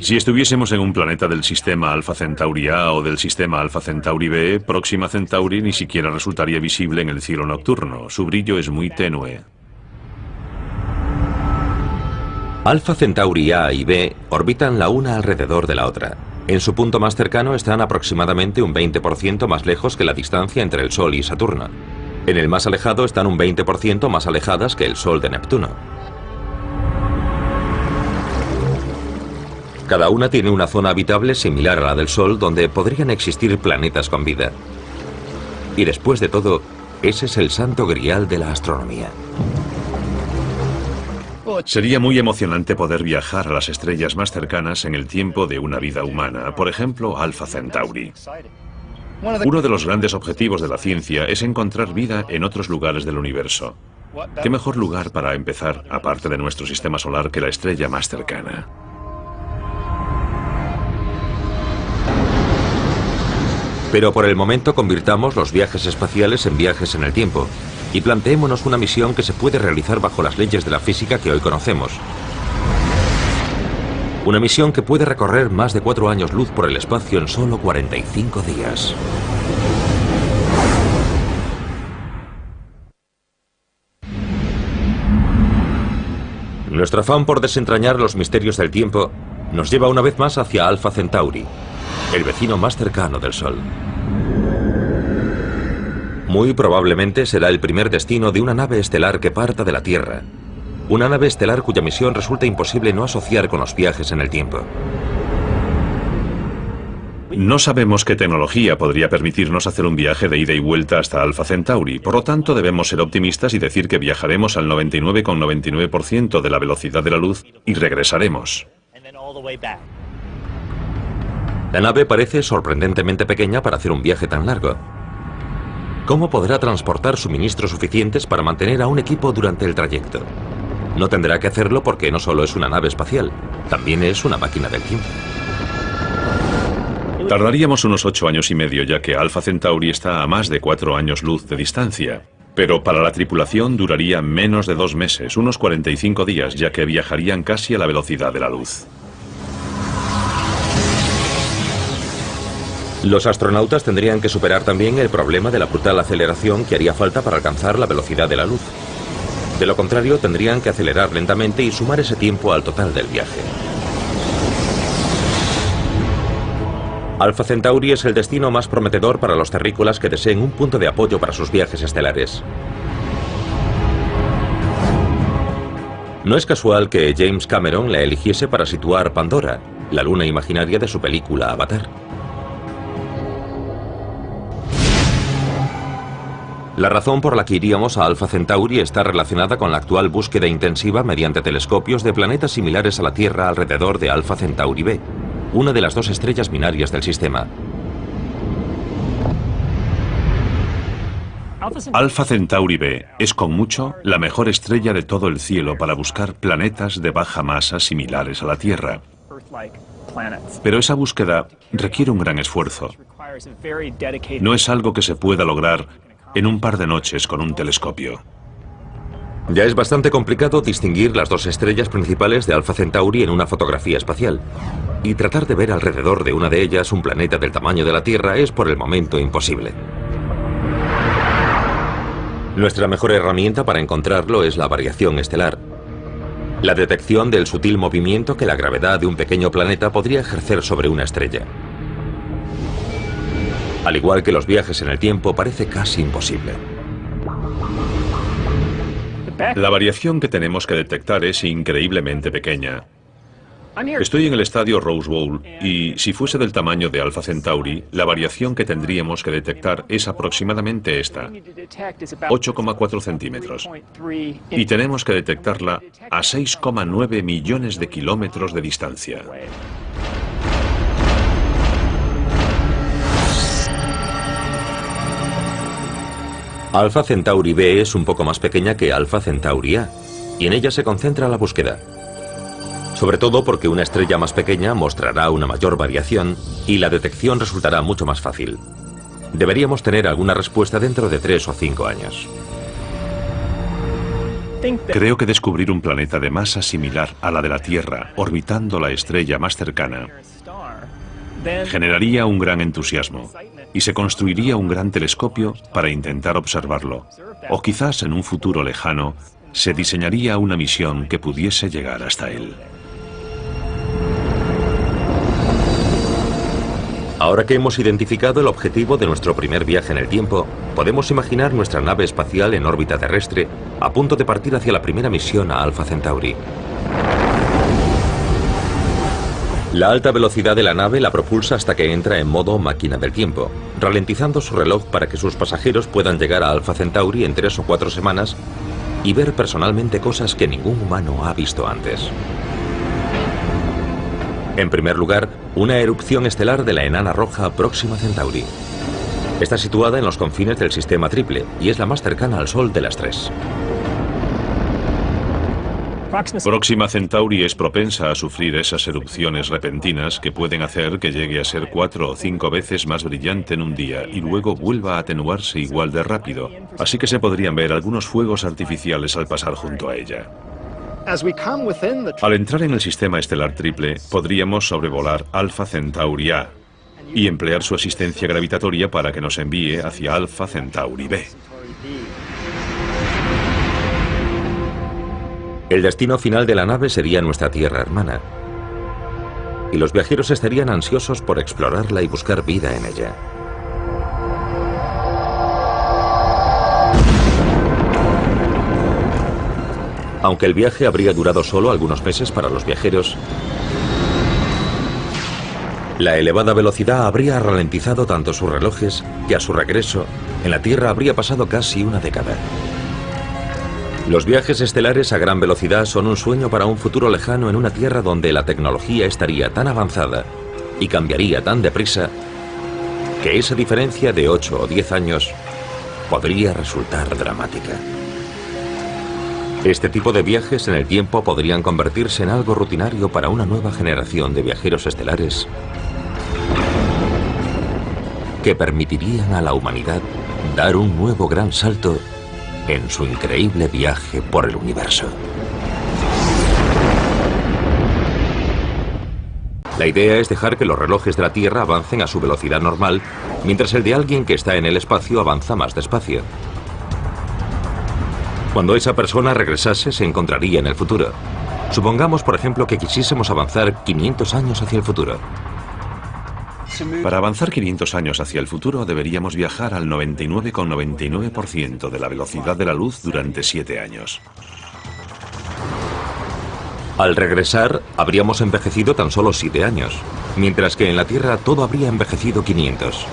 Speaker 2: Si estuviésemos en un planeta del sistema Alpha Centauri A o del sistema Alpha Centauri B, Próxima Centauri ni siquiera resultaría visible en el cielo nocturno. Su brillo es muy tenue.
Speaker 1: Alpha Centauri A y B orbitan la una alrededor de la otra. En su punto más cercano están aproximadamente un 20% más lejos que la distancia entre el Sol y Saturno. En el más alejado están un 20% más alejadas que el Sol de Neptuno. Cada una tiene una zona habitable similar a la del Sol donde podrían existir planetas con vida. Y después de todo, ese es el santo grial de la astronomía.
Speaker 2: Sería muy emocionante poder viajar a las estrellas más cercanas en el tiempo de una vida humana, por ejemplo, Alpha Centauri. Uno de los grandes objetivos de la ciencia es encontrar vida en otros lugares del universo. ¿Qué mejor lugar para empezar, aparte de nuestro sistema solar, que la estrella más cercana?
Speaker 1: Pero por el momento convirtamos los viajes espaciales en viajes en el tiempo y planteémonos una misión que se puede realizar bajo las leyes de la física que hoy conocemos. Una misión que puede recorrer más de 4 años luz por el espacio en solo 45 días. Nuestro afán por desentrañar los misterios del tiempo nos lleva una vez más hacia Alpha Centauri, el vecino más cercano del Sol. Muy probablemente será el primer destino de una nave estelar que parta de la Tierra. Una nave estelar cuya misión resulta imposible no asociar con los viajes en el tiempo.
Speaker 2: No sabemos qué tecnología podría permitirnos hacer un viaje de ida y vuelta hasta Alpha Centauri, por lo tanto debemos ser optimistas y decir que viajaremos al 99,99% de la velocidad de la luz y regresaremos.
Speaker 1: La nave parece sorprendentemente pequeña para hacer un viaje tan largo. ¿Cómo podrá transportar suministros suficientes para mantener a un equipo durante el trayecto? No tendrá que hacerlo porque no solo es una nave espacial, también es una máquina del tiempo.
Speaker 2: Tardaríamos unos 8 años y medio, ya que Alpha Centauri está a más de 4 años luz de distancia. Pero para la tripulación duraría menos de 2 meses, unos 45 días, ya que viajarían casi a la velocidad de la luz.
Speaker 1: Los astronautas tendrían que superar también el problema de la brutal aceleración que haría falta para alcanzar la velocidad de la luz. De lo contrario, tendrían que acelerar lentamente y sumar ese tiempo al total del viaje. Alpha Centauri es el destino más prometedor para los terrícolas que deseen un punto de apoyo para sus viajes estelares. No es casual que James Cameron la eligiese para situar Pandora, la luna imaginaria de su película Avatar. La razón por la que iríamos a Alpha Centauri está relacionada con la actual búsqueda intensiva mediante telescopios de planetas similares a la Tierra alrededor de Alpha Centauri B, una de las 2 estrellas binarias del sistema.
Speaker 2: Alpha Centauri B es con mucho la mejor estrella de todo el cielo para buscar planetas de baja masa similares a la Tierra. Pero esa búsqueda requiere un gran esfuerzo. No es algo que se pueda lograr en un par de noches con un telescopio.
Speaker 1: Ya es bastante complicado distinguir las 2 estrellas principales de Alpha Centauri en una fotografía espacial. Y tratar de ver alrededor de una de ellas un planeta del tamaño de la Tierra es por el momento imposible. Nuestra mejor herramienta para encontrarlo es la variación estelar. La detección del sutil movimiento que la gravedad de un pequeño planeta podría ejercer sobre una estrella. Al igual que los viajes en el tiempo, parece casi imposible.
Speaker 2: La variación que tenemos que detectar es increíblemente pequeña. Estoy en el estadio Rose Bowl y si fuese del tamaño de Alpha Centauri, la variación que tendríamos que detectar es aproximadamente esta, 8,4 centímetros. Y tenemos que detectarla a 6,9 millones de kilómetros de distancia.
Speaker 1: Alpha Centauri B es un poco más pequeña que Alpha Centauri A, y en ella se concentra la búsqueda. Sobre todo porque una estrella más pequeña mostrará una mayor variación y la detección resultará mucho más fácil. Deberíamos tener alguna respuesta dentro de 3 o 5 años.
Speaker 2: Creo que descubrir un planeta de masa similar a la de la Tierra, orbitando la estrella más cercana, generaría un gran entusiasmo y se construiría un gran telescopio para intentar observarlo. O quizás en un futuro lejano se diseñaría una misión que pudiese llegar hasta él.
Speaker 1: Ahora que hemos identificado el objetivo de nuestro primer viaje en el tiempo, podemos imaginar nuestra nave espacial en órbita terrestre a punto de partir hacia la primera misión a Alpha Centauri. La alta velocidad de la nave la propulsa hasta que entra en modo máquina del tiempo, ralentizando su reloj para que sus pasajeros puedan llegar a Alpha Centauri en 3 o 4 semanas y ver personalmente cosas que ningún humano ha visto antes. En primer lugar, una erupción estelar de la enana roja Próxima Centauri. Está situada en los confines del sistema triple y es la más cercana al Sol de las 3.
Speaker 2: Próxima Centauri es propensa a sufrir esas erupciones repentinas que pueden hacer que llegue a ser 4 o 5 veces más brillante en un día y luego vuelva a atenuarse igual de rápido. Así que se podrían ver algunos fuegos artificiales al pasar junto a ella. Al entrar en el sistema estelar triple, podríamos sobrevolar Alpha Centauri A y emplear su asistencia gravitatoria para que nos envíe hacia Alpha Centauri B.
Speaker 1: El destino final de la nave sería nuestra Tierra hermana, y los viajeros estarían ansiosos por explorarla y buscar vida en ella. Aunque el viaje habría durado solo algunos meses para los viajeros, la elevada velocidad habría ralentizado tanto sus relojes que a su regreso, en la Tierra habría pasado casi una década. Los viajes estelares a gran velocidad son un sueño para un futuro lejano en una Tierra donde la tecnología estaría tan avanzada y cambiaría tan deprisa que esa diferencia de 8 o 10 años podría resultar dramática. Este tipo de viajes en el tiempo podrían convertirse en algo rutinario para una nueva generación de viajeros estelares que permitirían a la humanidad dar un nuevo gran salto en su increíble viaje por el universo. La idea es dejar que los relojes de la Tierra avancen a su velocidad normal, mientras el de alguien que está en el espacio avanza más despacio. Cuando esa persona regresase, se encontraría en el futuro. Supongamos, por ejemplo, que quisiésemos avanzar 500 años hacia el futuro.
Speaker 2: Para avanzar 500 años hacia el futuro, deberíamos viajar al 99,99% de la velocidad de la luz durante 7 años.
Speaker 1: Al regresar, habríamos envejecido tan solo 7 años, mientras que en la Tierra todo habría envejecido 500.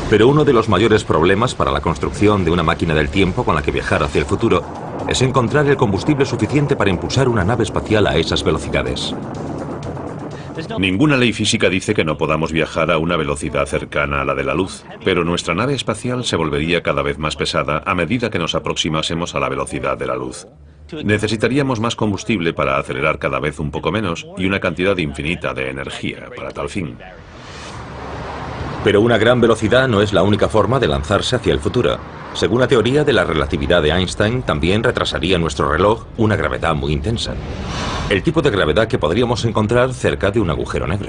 Speaker 1: Pero uno de los mayores problemas para la construcción de una máquina del tiempo con la que viajar hacia el futuro es encontrar el combustible suficiente para impulsar una nave espacial a esas velocidades.
Speaker 2: Ninguna ley física dice que no podamos viajar a una velocidad cercana a la de la luz, pero nuestra nave espacial se volvería cada vez más pesada a medida que nos aproximásemos a la velocidad de la luz. Necesitaríamos más combustible para acelerar cada vez un poco menos y una cantidad infinita de energía para tal fin.
Speaker 1: Pero una gran velocidad no es la única forma de lanzarse hacia el futuro. Según la teoría de la relatividad de Einstein, también retrasaría nuestro reloj una gravedad muy intensa. El tipo de gravedad que podríamos encontrar cerca de un agujero negro.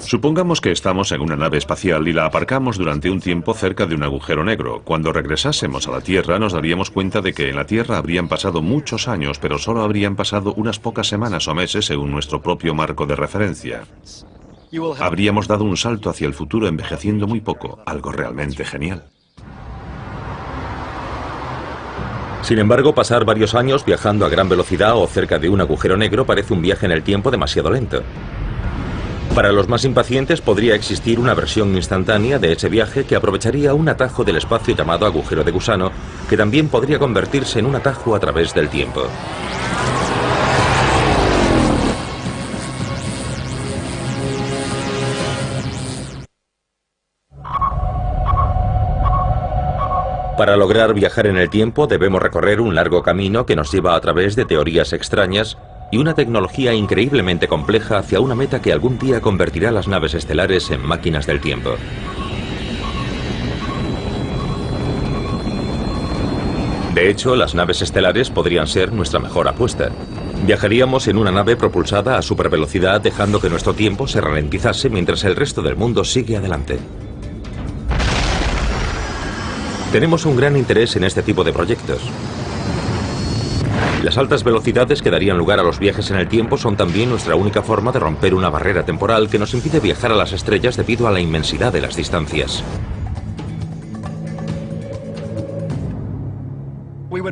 Speaker 2: Supongamos que estamos en una nave espacial y la aparcamos durante un tiempo cerca de un agujero negro. Cuando regresásemos a la Tierra nos daríamos cuenta de que en la Tierra habrían pasado muchos años, pero solo habrían pasado unas pocas semanas o meses según nuestro propio marco de referencia. Habríamos dado un salto hacia el futuro envejeciendo muy poco, algo realmente genial.
Speaker 1: Sin embargo, pasar varios años viajando a gran velocidad o cerca de un agujero negro parece un viaje en el tiempo demasiado lento. Para los más impacientes podría existir una versión instantánea de ese viaje que aprovecharía un atajo del espacio llamado agujero de gusano, que también podría convertirse en un atajo a través del tiempo. Para lograr viajar en el tiempo debemos recorrer un largo camino que nos lleva a través de teorías extrañas y una tecnología increíblemente compleja hacia una meta que algún día convertirá las naves estelares en máquinas del tiempo. De hecho, las naves estelares podrían ser nuestra mejor apuesta. Viajaríamos en una nave propulsada a supervelocidad, dejando que nuestro tiempo se ralentizase mientras el resto del mundo sigue adelante. Tenemos un gran interés en este tipo de proyectos. Las altas velocidades que darían lugar a los viajes en el tiempo son también nuestra única forma de romper una barrera temporal que nos impide viajar a las estrellas debido a la inmensidad de las distancias.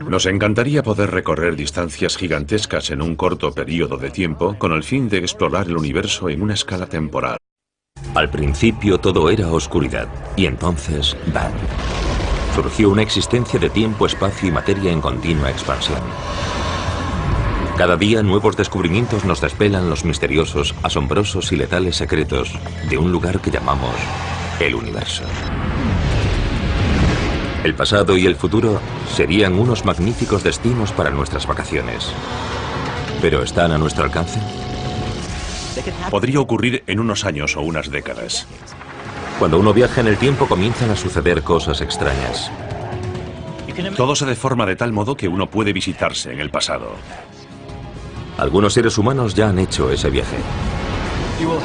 Speaker 2: Nos encantaría poder recorrer distancias gigantescas en un corto periodo de tiempo con el fin de explorar el universo en una escala temporal.
Speaker 1: Al principio todo era oscuridad, y entonces, ¡bam! Surgió una existencia de tiempo, espacio y materia en continua expansión. Cada día nuevos descubrimientos nos desvelan los misteriosos, asombrosos y letales secretos de un lugar que llamamos el universo. El pasado y el futuro serían unos magníficos destinos para nuestras vacaciones. ¿Pero están a nuestro alcance?
Speaker 2: Podría ocurrir en unos años o unas décadas.
Speaker 1: Cuando uno viaja en el tiempo comienzan a suceder cosas extrañas.
Speaker 2: Todo se deforma de tal modo que uno puede visitarse en el pasado.
Speaker 1: Algunos seres humanos ya han hecho ese viaje.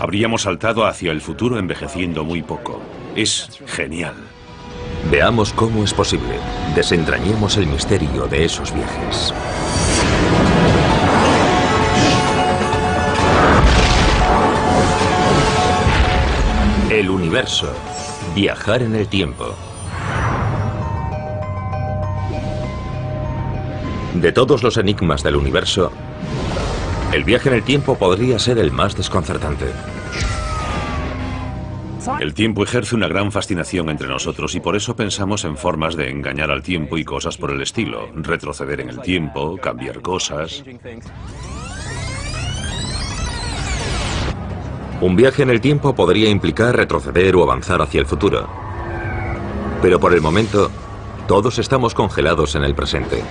Speaker 2: Habríamos saltado hacia el futuro envejeciendo muy poco. Es genial.
Speaker 1: Veamos cómo es posible. Desentrañemos el misterio de esos viajes. El universo. Viajar en el tiempo. De todos los enigmas del universo, el viaje en el tiempo podría ser el más desconcertante.
Speaker 2: El tiempo ejerce una gran fascinación entre nosotros y por eso pensamos en formas de engañar al tiempo y cosas por el estilo. Retroceder en el tiempo, cambiar cosas.
Speaker 1: Un viaje en el tiempo podría implicar retroceder o avanzar hacia el futuro. Pero por el momento, todos estamos congelados en el presente.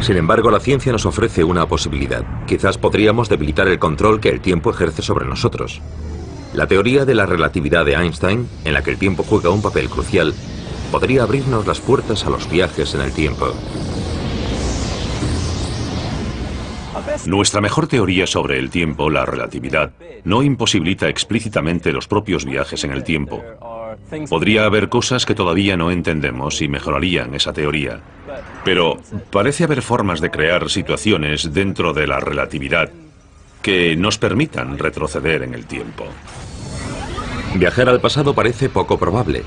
Speaker 1: Sin embargo, la ciencia nos ofrece una posibilidad. Quizás podríamos debilitar el control que el tiempo ejerce sobre nosotros. La teoría de la relatividad de Einstein, en la que el tiempo juega un papel crucial, podría abrirnos las puertas a los viajes en el tiempo.
Speaker 2: Nuestra mejor teoría sobre el tiempo, la relatividad, no imposibilita explícitamente los propios viajes en el tiempo. Podría haber cosas que todavía no entendemos y mejorarían esa teoría. Pero parece haber formas de crear situaciones dentro de la relatividad que nos permitan retroceder en el tiempo.
Speaker 1: Viajar al pasado parece poco probable,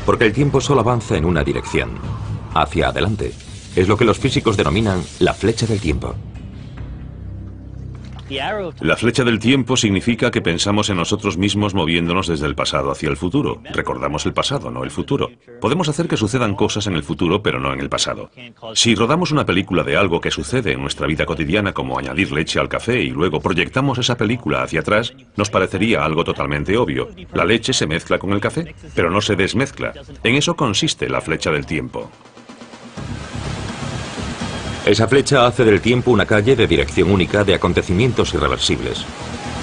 Speaker 1: porque el tiempo solo avanza en una dirección, hacia adelante. Es lo que los físicos denominan la flecha del tiempo.
Speaker 2: La flecha del tiempo significa que pensamos en nosotros mismos moviéndonos desde el pasado hacia el futuro. Recordamos el pasado, no el futuro. Podemos hacer que sucedan cosas en el futuro, pero no en el pasado. Si rodamos una película de algo que sucede en nuestra vida cotidiana, como añadir leche al café, y luego proyectamos esa película hacia atrás, nos parecería algo totalmente obvio. La leche se mezcla con el café, pero no se desmezcla. En eso consiste la flecha del tiempo.
Speaker 1: Esa flecha hace del tiempo una calle de dirección única de acontecimientos irreversibles.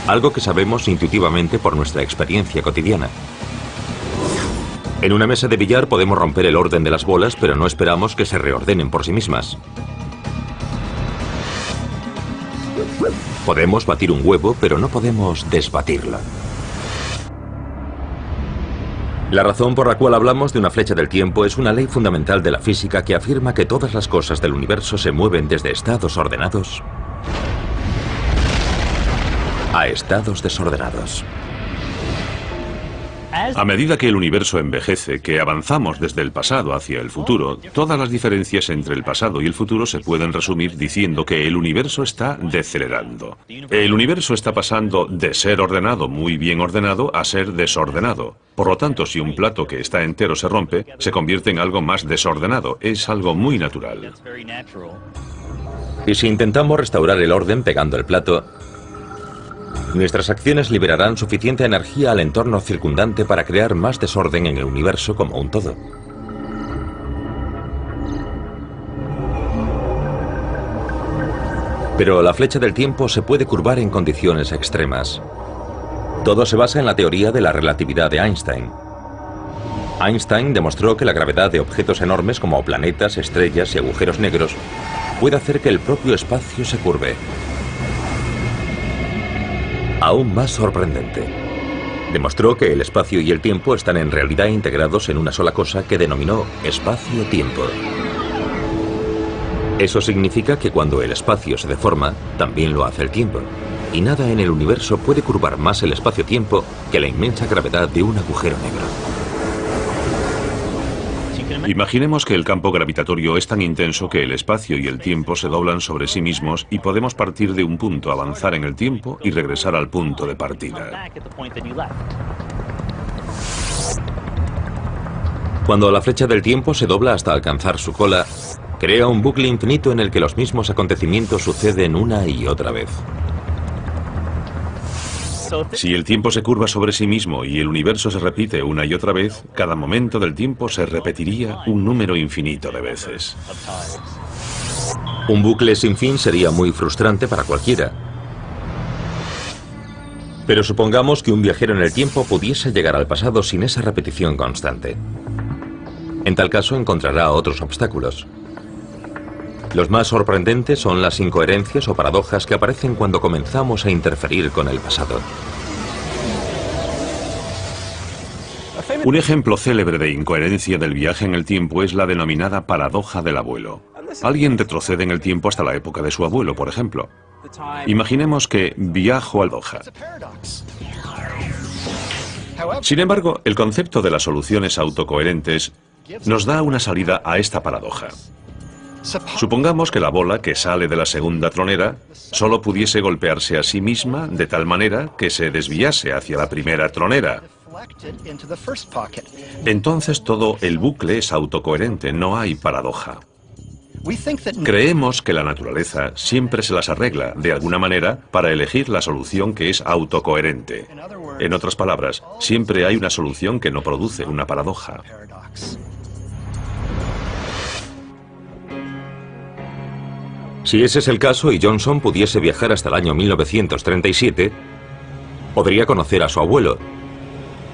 Speaker 1: Algo que sabemos intuitivamente por nuestra experiencia cotidiana. En una mesa de billar podemos romper el orden de las bolas, pero no esperamos que se reordenen por sí mismas. Podemos batir un huevo, pero no podemos desbatirlo. La razón por la cual hablamos de una flecha del tiempo es una ley fundamental de la física que afirma que todas las cosas del universo se mueven desde estados ordenados a estados desordenados.
Speaker 2: A medida que el universo envejece, que avanzamos desde el pasado hacia el futuro, todas las diferencias entre el pasado y el futuro se pueden resumir diciendo que el universo está decelerando. El universo está pasando de ser ordenado, muy bien ordenado, a ser desordenado. Por lo tanto, si un plato que está entero se rompe, se convierte en algo más desordenado. Es algo muy natural.
Speaker 1: Y si intentamos restaurar el orden pegando el plato, nuestras acciones liberarán suficiente energía al entorno circundante para crear más desorden en el universo como un todo. Pero la flecha del tiempo se puede curvar en condiciones extremas. Todo se basa en la teoría de la relatividad de Einstein. Einstein demostró que la gravedad de objetos enormes como planetas, estrellas y agujeros negros puede hacer que el propio espacio se curve. Aún más sorprendente, demostró que el espacio y el tiempo están en realidad integrados en una sola cosa que denominó espacio-tiempo. Eso significa que cuando el espacio se deforma, también lo hace el tiempo. Y nada en el universo puede curvar más el espacio-tiempo que la inmensa gravedad de un agujero negro.
Speaker 2: Imaginemos que el campo gravitatorio es tan intenso que el espacio y el tiempo se doblan sobre sí mismos y podemos partir de un punto, avanzar en el tiempo y regresar al punto de partida.
Speaker 1: Cuando la flecha del tiempo se dobla hasta alcanzar su cola, crea un bucle infinito en el que los mismos acontecimientos suceden una y otra vez.
Speaker 2: Si el tiempo se curva sobre sí mismo y el universo se repite una y otra vez, cada momento del tiempo se repetiría un número infinito de veces.
Speaker 1: Un bucle sin fin sería muy frustrante para cualquiera. Pero supongamos que un viajero en el tiempo pudiese llegar al pasado sin esa repetición constante. En tal caso encontrará otros obstáculos. Los más sorprendentes son las incoherencias o paradojas que aparecen cuando comenzamos a interferir con el pasado.
Speaker 2: Un ejemplo célebre de incoherencia del viaje en el tiempo es la denominada paradoja del abuelo. Alguien retrocede en el tiempo hasta la época de su abuelo, por ejemplo. Imaginemos que viajo al Doha. Sin embargo, el concepto de las soluciones autocoherentes nos da una salida a esta paradoja. Supongamos que la bola que sale de la segunda tronera solo pudiese golpearse a sí misma de tal manera que se desviase hacia la primera tronera. Entonces todo el bucle es autocoherente, no hay paradoja. Creemos que la naturaleza siempre se las arregla, de alguna manera, para elegir la solución que es autocoherente. En otras palabras, siempre hay una solución que no produce una paradoja.
Speaker 1: Si ese es el caso y Johnson pudiese viajar hasta el año 1937, podría conocer a su abuelo.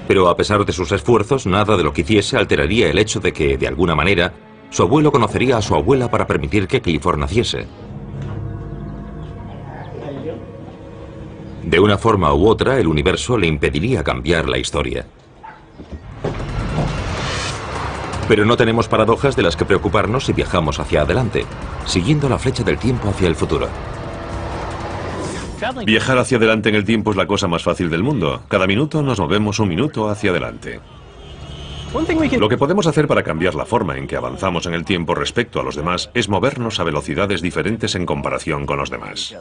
Speaker 1: Pero a pesar de sus esfuerzos, nada de lo que hiciese alteraría el hecho de que, de alguna manera, su abuelo conocería a su abuela para permitir que Clifford naciese. De una forma u otra, el universo le impediría cambiar la historia. Pero no tenemos paradojas de las que preocuparnos si viajamos hacia adelante, siguiendo la flecha del tiempo hacia el futuro.
Speaker 2: Viajar hacia adelante en el tiempo es la cosa más fácil del mundo. Cada minuto nos movemos un minuto hacia adelante. Lo que podemos hacer para cambiar la forma en que avanzamos en el tiempo respecto a los demás es movernos a velocidades diferentes en comparación con los demás.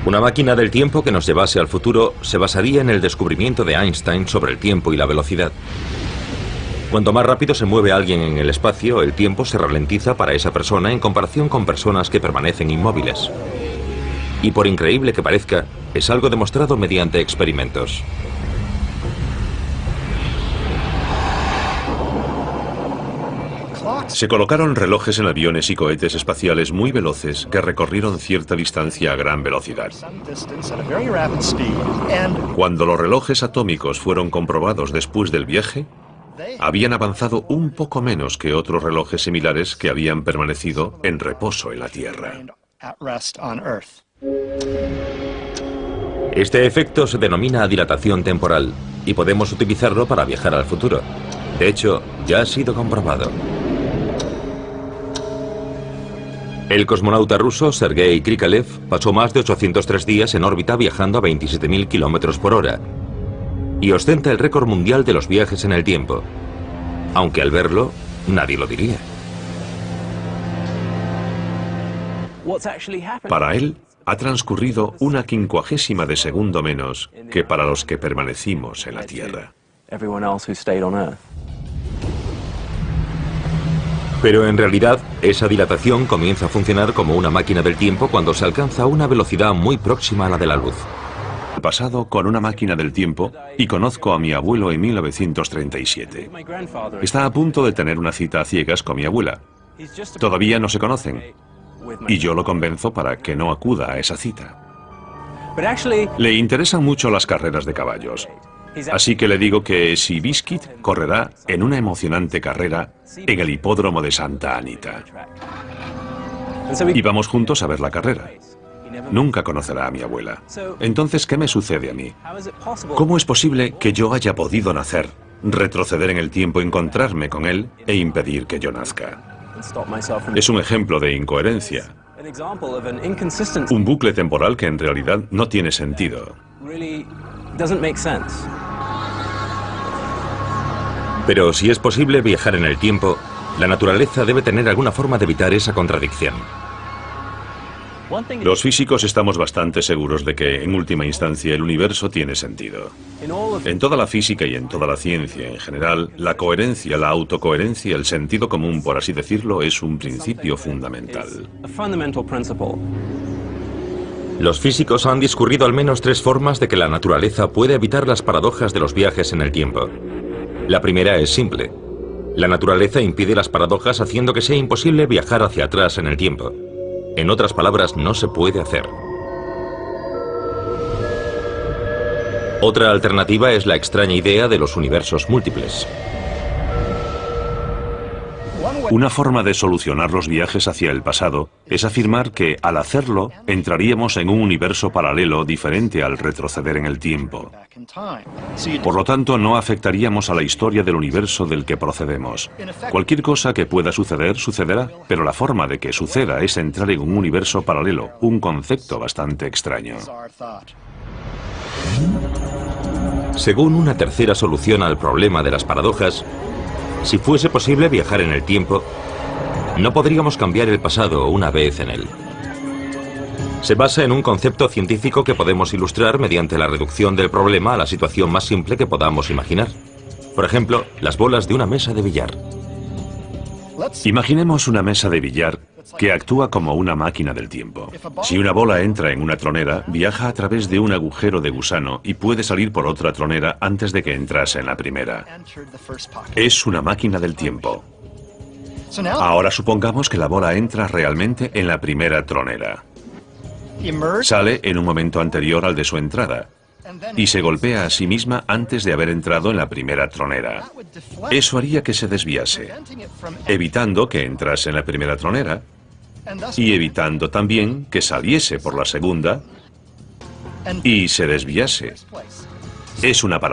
Speaker 1: Una máquina del tiempo que nos llevase al futuro se basaría en el descubrimiento de Einstein sobre el tiempo y la velocidad. Cuanto más rápido se mueve alguien en el espacio, el tiempo se ralentiza para esa persona en comparación con personas que permanecen inmóviles. Y por increíble que parezca, es algo demostrado mediante experimentos.
Speaker 2: Se colocaron relojes en aviones y cohetes espaciales muy veloces que recorrieron cierta distancia a gran velocidad. Cuando los relojes atómicos fueron comprobados después del viaje, habían avanzado un poco menos que otros relojes similares que habían permanecido en reposo en la Tierra.
Speaker 1: Este efecto se denomina dilatación temporal y podemos utilizarlo para viajar al futuro. De hecho, ya ha sido comprobado. El cosmonauta ruso Sergei Krikalev pasó más de 803 días en órbita viajando a 27.000 kilómetros por hora y ostenta el récord mundial de los viajes en el tiempo, aunque al verlo nadie lo diría.
Speaker 2: Para él, ha transcurrido una 1/50 de segundo menos que para los que permanecimos en la Tierra.
Speaker 1: Pero en realidad, esa dilatación comienza a funcionar como una máquina del tiempo cuando se alcanza una velocidad muy próxima a la de la luz.
Speaker 2: He pasado con una máquina del tiempo y conozco a mi abuelo en 1937. Está a punto de tener una cita a ciegas con mi abuela. Todavía no se conocen y yo lo convenzo para que no acuda a esa cita. Le interesan mucho las carreras de caballos. Así que le digo que si Biscuit correrá en una emocionante carrera en el hipódromo de Santa Anita. Y vamos juntos a ver la carrera. Nunca conocerá a mi abuela. Entonces, ¿qué me sucede a mí? ¿Cómo es posible que yo haya podido nacer, retroceder en el tiempo, encontrarme con él e impedir que yo nazca? Es un ejemplo de incoherencia. Un bucle temporal que en realidad no tiene sentido.
Speaker 1: Pero si es posible viajar en el tiempo, la naturaleza debe tener alguna forma de evitar esa contradicción.
Speaker 2: Los físicos estamos bastante seguros de que, en última instancia, el universo tiene sentido. En toda la física y en toda la ciencia en general, la coherencia, la autocoherencia, el sentido común, por así decirlo, es un principio fundamental.
Speaker 1: Los físicos han discurrido al menos 3 formas de que la naturaleza puede evitar las paradojas de los viajes en el tiempo. La primera es simple. La naturaleza impide las paradojas haciendo que sea imposible viajar hacia atrás en el tiempo. En otras palabras, no se puede hacer. Otra alternativa es la extraña idea de los universos múltiples.
Speaker 2: Una forma de solucionar los viajes hacia el pasado es afirmar que, al hacerlo, entraríamos en un universo paralelo diferente al retroceder en el tiempo. Por lo tanto, no afectaríamos a la historia del universo del que procedemos. Cualquier cosa que pueda suceder, sucederá, pero la forma de que suceda es entrar en un universo paralelo, un concepto bastante extraño.
Speaker 1: Según una tercera solución al problema de las paradojas, si fuese posible viajar en el tiempo, no podríamos cambiar el pasado una vez en él. Se basa en un concepto científico que podemos ilustrar mediante la reducción del problema a la situación más simple que podamos imaginar. Por ejemplo, las bolas de una mesa de billar.
Speaker 2: Imaginemos una mesa de billar que actúa como una máquina del tiempo. Si una bola entra en una tronera, viaja a través de un agujero de gusano y puede salir por otra tronera antes de que entrase en la primera. Es una máquina del tiempo. Ahora supongamos que la bola entra realmente en la primera tronera. Sale en un momento anterior al de su entrada y se golpea a sí misma antes de haber entrado en la primera tronera. Eso haría que se desviase, evitando que entrase en la primera tronera y evitando también que saliese por la segunda y se desviase. Es una paradoja.